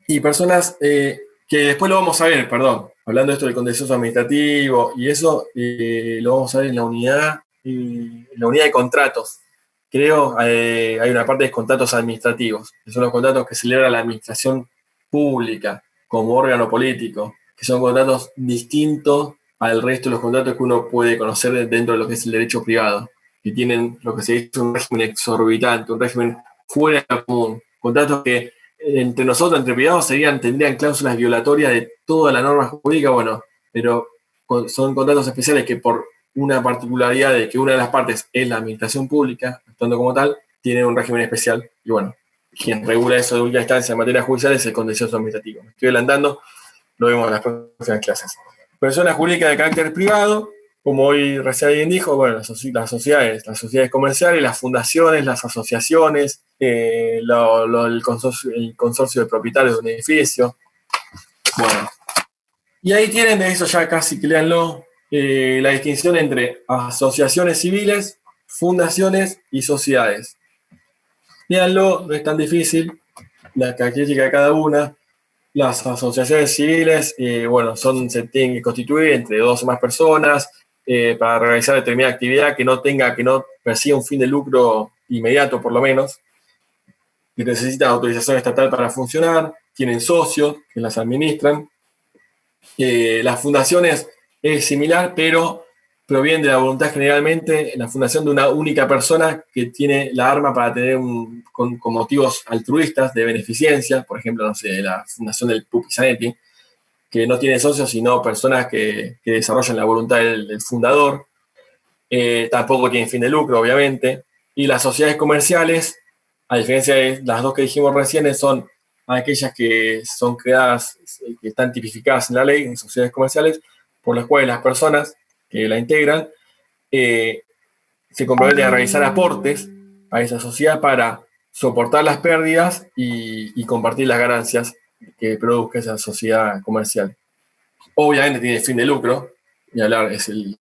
Speaker 1: y personas que después lo vamos a ver, hablando de esto del contencioso administrativo y eso, lo vamos a ver en la unidad de contratos. Creo hay una parte de contratos administrativos, que son los contratos que celebra la administración pública como órgano político, que son contratos distintos al resto de los contratos que uno puede conocer dentro de lo que es el derecho privado, que tienen lo que se dice un régimen exorbitante, un régimen fuera de lo común, contratos que entre nosotros, entre privados, tendrían cláusulas violatorias de toda la norma jurídica, bueno, pero son contratos especiales que por una particularidad de que una de las partes es la administración pública, actuando como tal, tiene un régimen especial. Y bueno, quien regula eso de última instancia en materia judicial es el contencioso administrativo. Me estoy adelantando, lo vemos en las próximas clases. Personas jurídicas de carácter privado, como hoy recién alguien dijo, bueno, las sociedades comerciales, las fundaciones, las asociaciones, el consorcio de propietarios de un edificio. Bueno, y ahí tienen, de eso ya casi que léanlo, la distinción entre asociaciones civiles, fundaciones y sociedades. Léanlo, no es tan difícil, la característica de cada una. Las asociaciones civiles, se tienen que constituir entre 2 o más personas, para realizar determinada actividad que no persiga un fin de lucro inmediato, por lo menos, que necesitan autorización estatal para funcionar, tienen socios que las administran. Las fundaciones es similar, pero proviene de la voluntad generalmente, la fundación de una única persona que tiene la arma para tener con motivos altruistas de beneficencia, por ejemplo, no sé, la fundación del Pupi Zanetti, que no tiene socios, sino personas que desarrollan la voluntad del fundador. Tampoco tienen fin de lucro, obviamente. Y las sociedades comerciales, a diferencia de las dos que dijimos recién, son aquellas que son creadas, que están tipificadas en la ley, en sociedades comerciales, por las cuales las personas que la integran se comprometen a realizar aportes a esa sociedad para soportar las pérdidas y compartir las ganancias que produzca esa sociedad comercial. Obviamente tiene fin de lucro, y hablar es el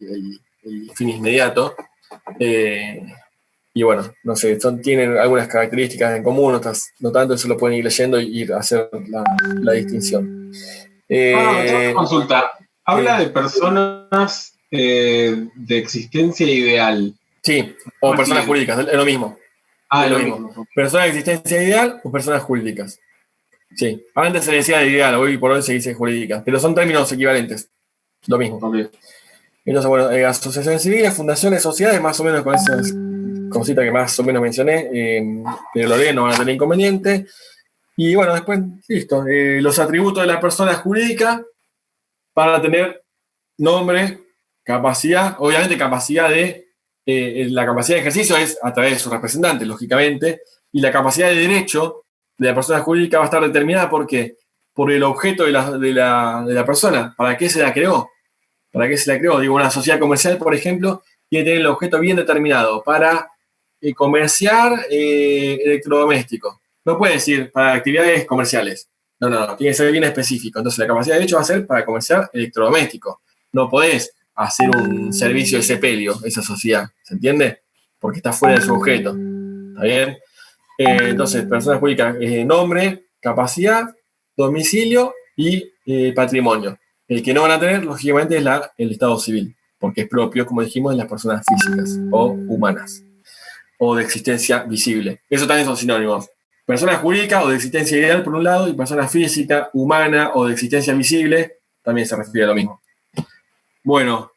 Speaker 1: fin inmediato. Y bueno, no sé, tienen algunas características en común, otras no tanto, eso lo pueden ir leyendo y hacer la distinción.
Speaker 6: Consulta, habla de personas de existencia ideal.
Speaker 1: Sí, o personas jurídicas, es lo mismo.
Speaker 6: Es lo mismo.
Speaker 1: Personas de existencia ideal o personas jurídicas. Sí, antes se decía de ideal, hoy por hoy se dice jurídicas, pero son términos equivalentes. Lo mismo.
Speaker 6: Okay.
Speaker 1: Entonces, bueno, asociaciones civiles, fundaciones, sociedades, más o menos con esas cositas que más o menos mencioné, pero lo leen, no van a tener inconveniente. Y bueno, después, listo. Los atributos de la persona jurídica para tener nombre, capacidad, obviamente capacidad la capacidad de ejercicio es a través de sus representantes, lógicamente, y la capacidad de derecho de la persona jurídica va a estar determinada por el objeto de la persona, para qué se la creó. ¿Para qué se la creó? Digo, una sociedad comercial, por ejemplo, tiene que tener el objeto bien determinado para comerciar electrodomésticos. No puede decir para actividades comerciales. No, tiene que ser bien específico. Entonces, la capacidad de derecho va a ser para comerciar electrodomésticos. No podés hacer un servicio de sepelio, esa sociedad. ¿Se entiende? Porque está fuera de su objeto. ¿Está bien? Entonces, personas jurídicas, nombre, capacidad, domicilio y patrimonio. El que no van a tener, lógicamente, es el estado civil, porque es propio, como dijimos, de las personas físicas o humanas, o de existencia visible. Eso también son sinónimos. Persona jurídica o de existencia ideal, por un lado, y persona física, humana o de existencia visible, también se refiere a lo mismo. Bueno,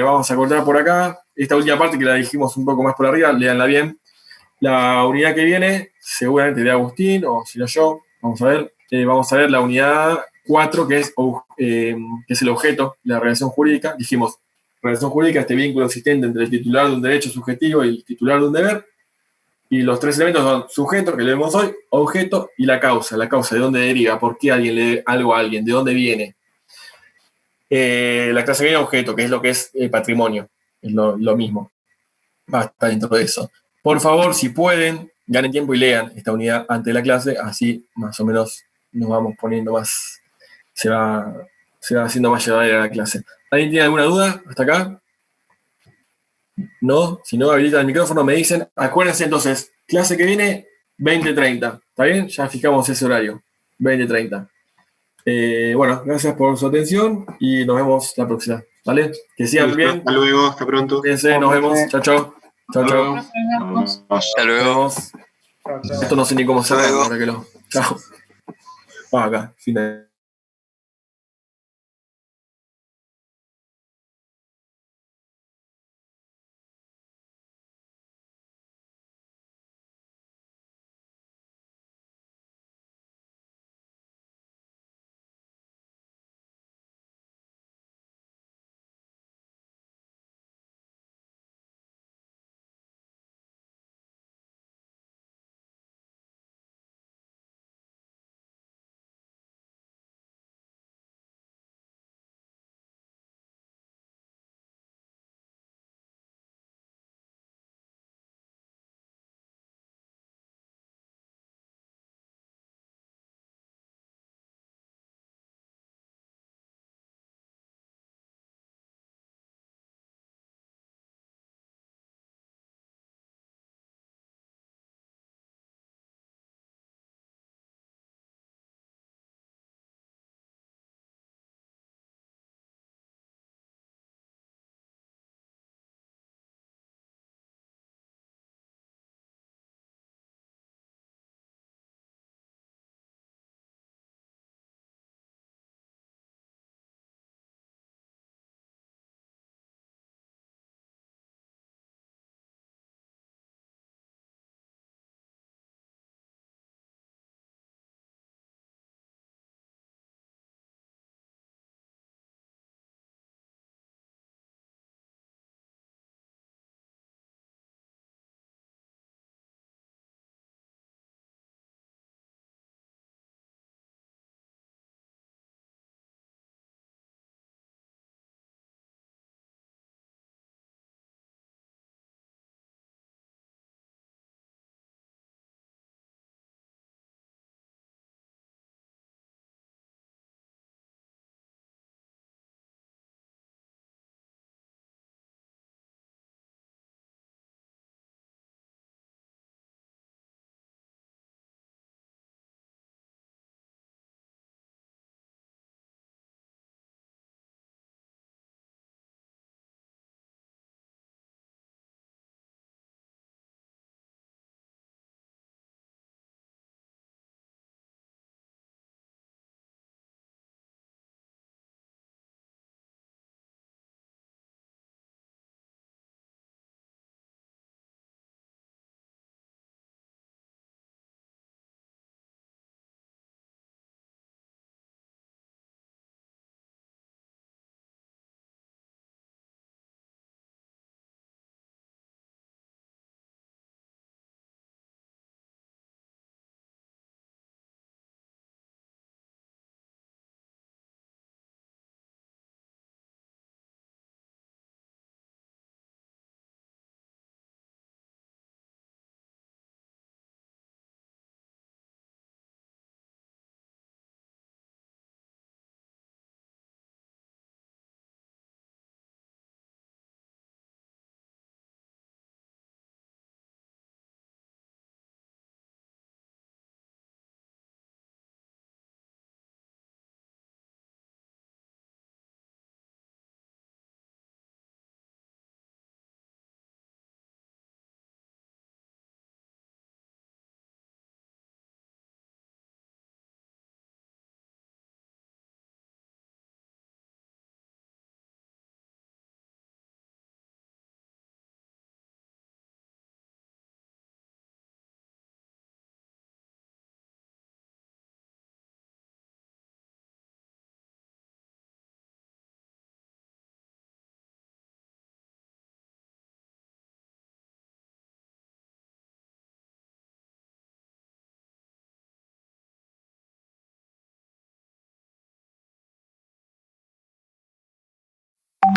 Speaker 1: vamos a cortar por acá. Esta última parte que la dijimos un poco más por arriba, léanla bien. La unidad que viene, seguramente de Agustín, o si no yo, vamos a ver la unidad 4, que es el objeto de la relación jurídica. Dijimos, relación jurídica, este vínculo existente entre el titular de un derecho subjetivo y el titular de un deber. Y los tres elementos son sujeto, que lo vemos hoy, objeto y la causa. La causa, ¿de dónde deriva? ¿Por qué alguien le debe algo a alguien? ¿De dónde viene? La clase viene objeto, que es lo que es patrimonio. Es lo mismo. Va a estar dentro de eso. Por favor, si pueden, ganen tiempo y lean esta unidad antes de la clase, así más o menos nos vamos poniendo más, se va haciendo más llevadera la clase. ¿Alguien tiene alguna duda hasta acá? No, si no habilitan el micrófono me dicen. Acuérdense entonces, clase que viene 20:30, ¿está bien? Ya fijamos ese horario, 20:30. Bueno, gracias por su atención y nos vemos la próxima, ¿vale? Que sigan bien.
Speaker 2: Hasta luego, hasta pronto.
Speaker 1: Cuídense, nos vemos. Chao, chao. Chao, chao.
Speaker 4: Hasta luego.
Speaker 1: Esto no sé ni cómo cerrar, ahora que lo. Chao. Acá, fin de.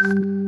Speaker 9: you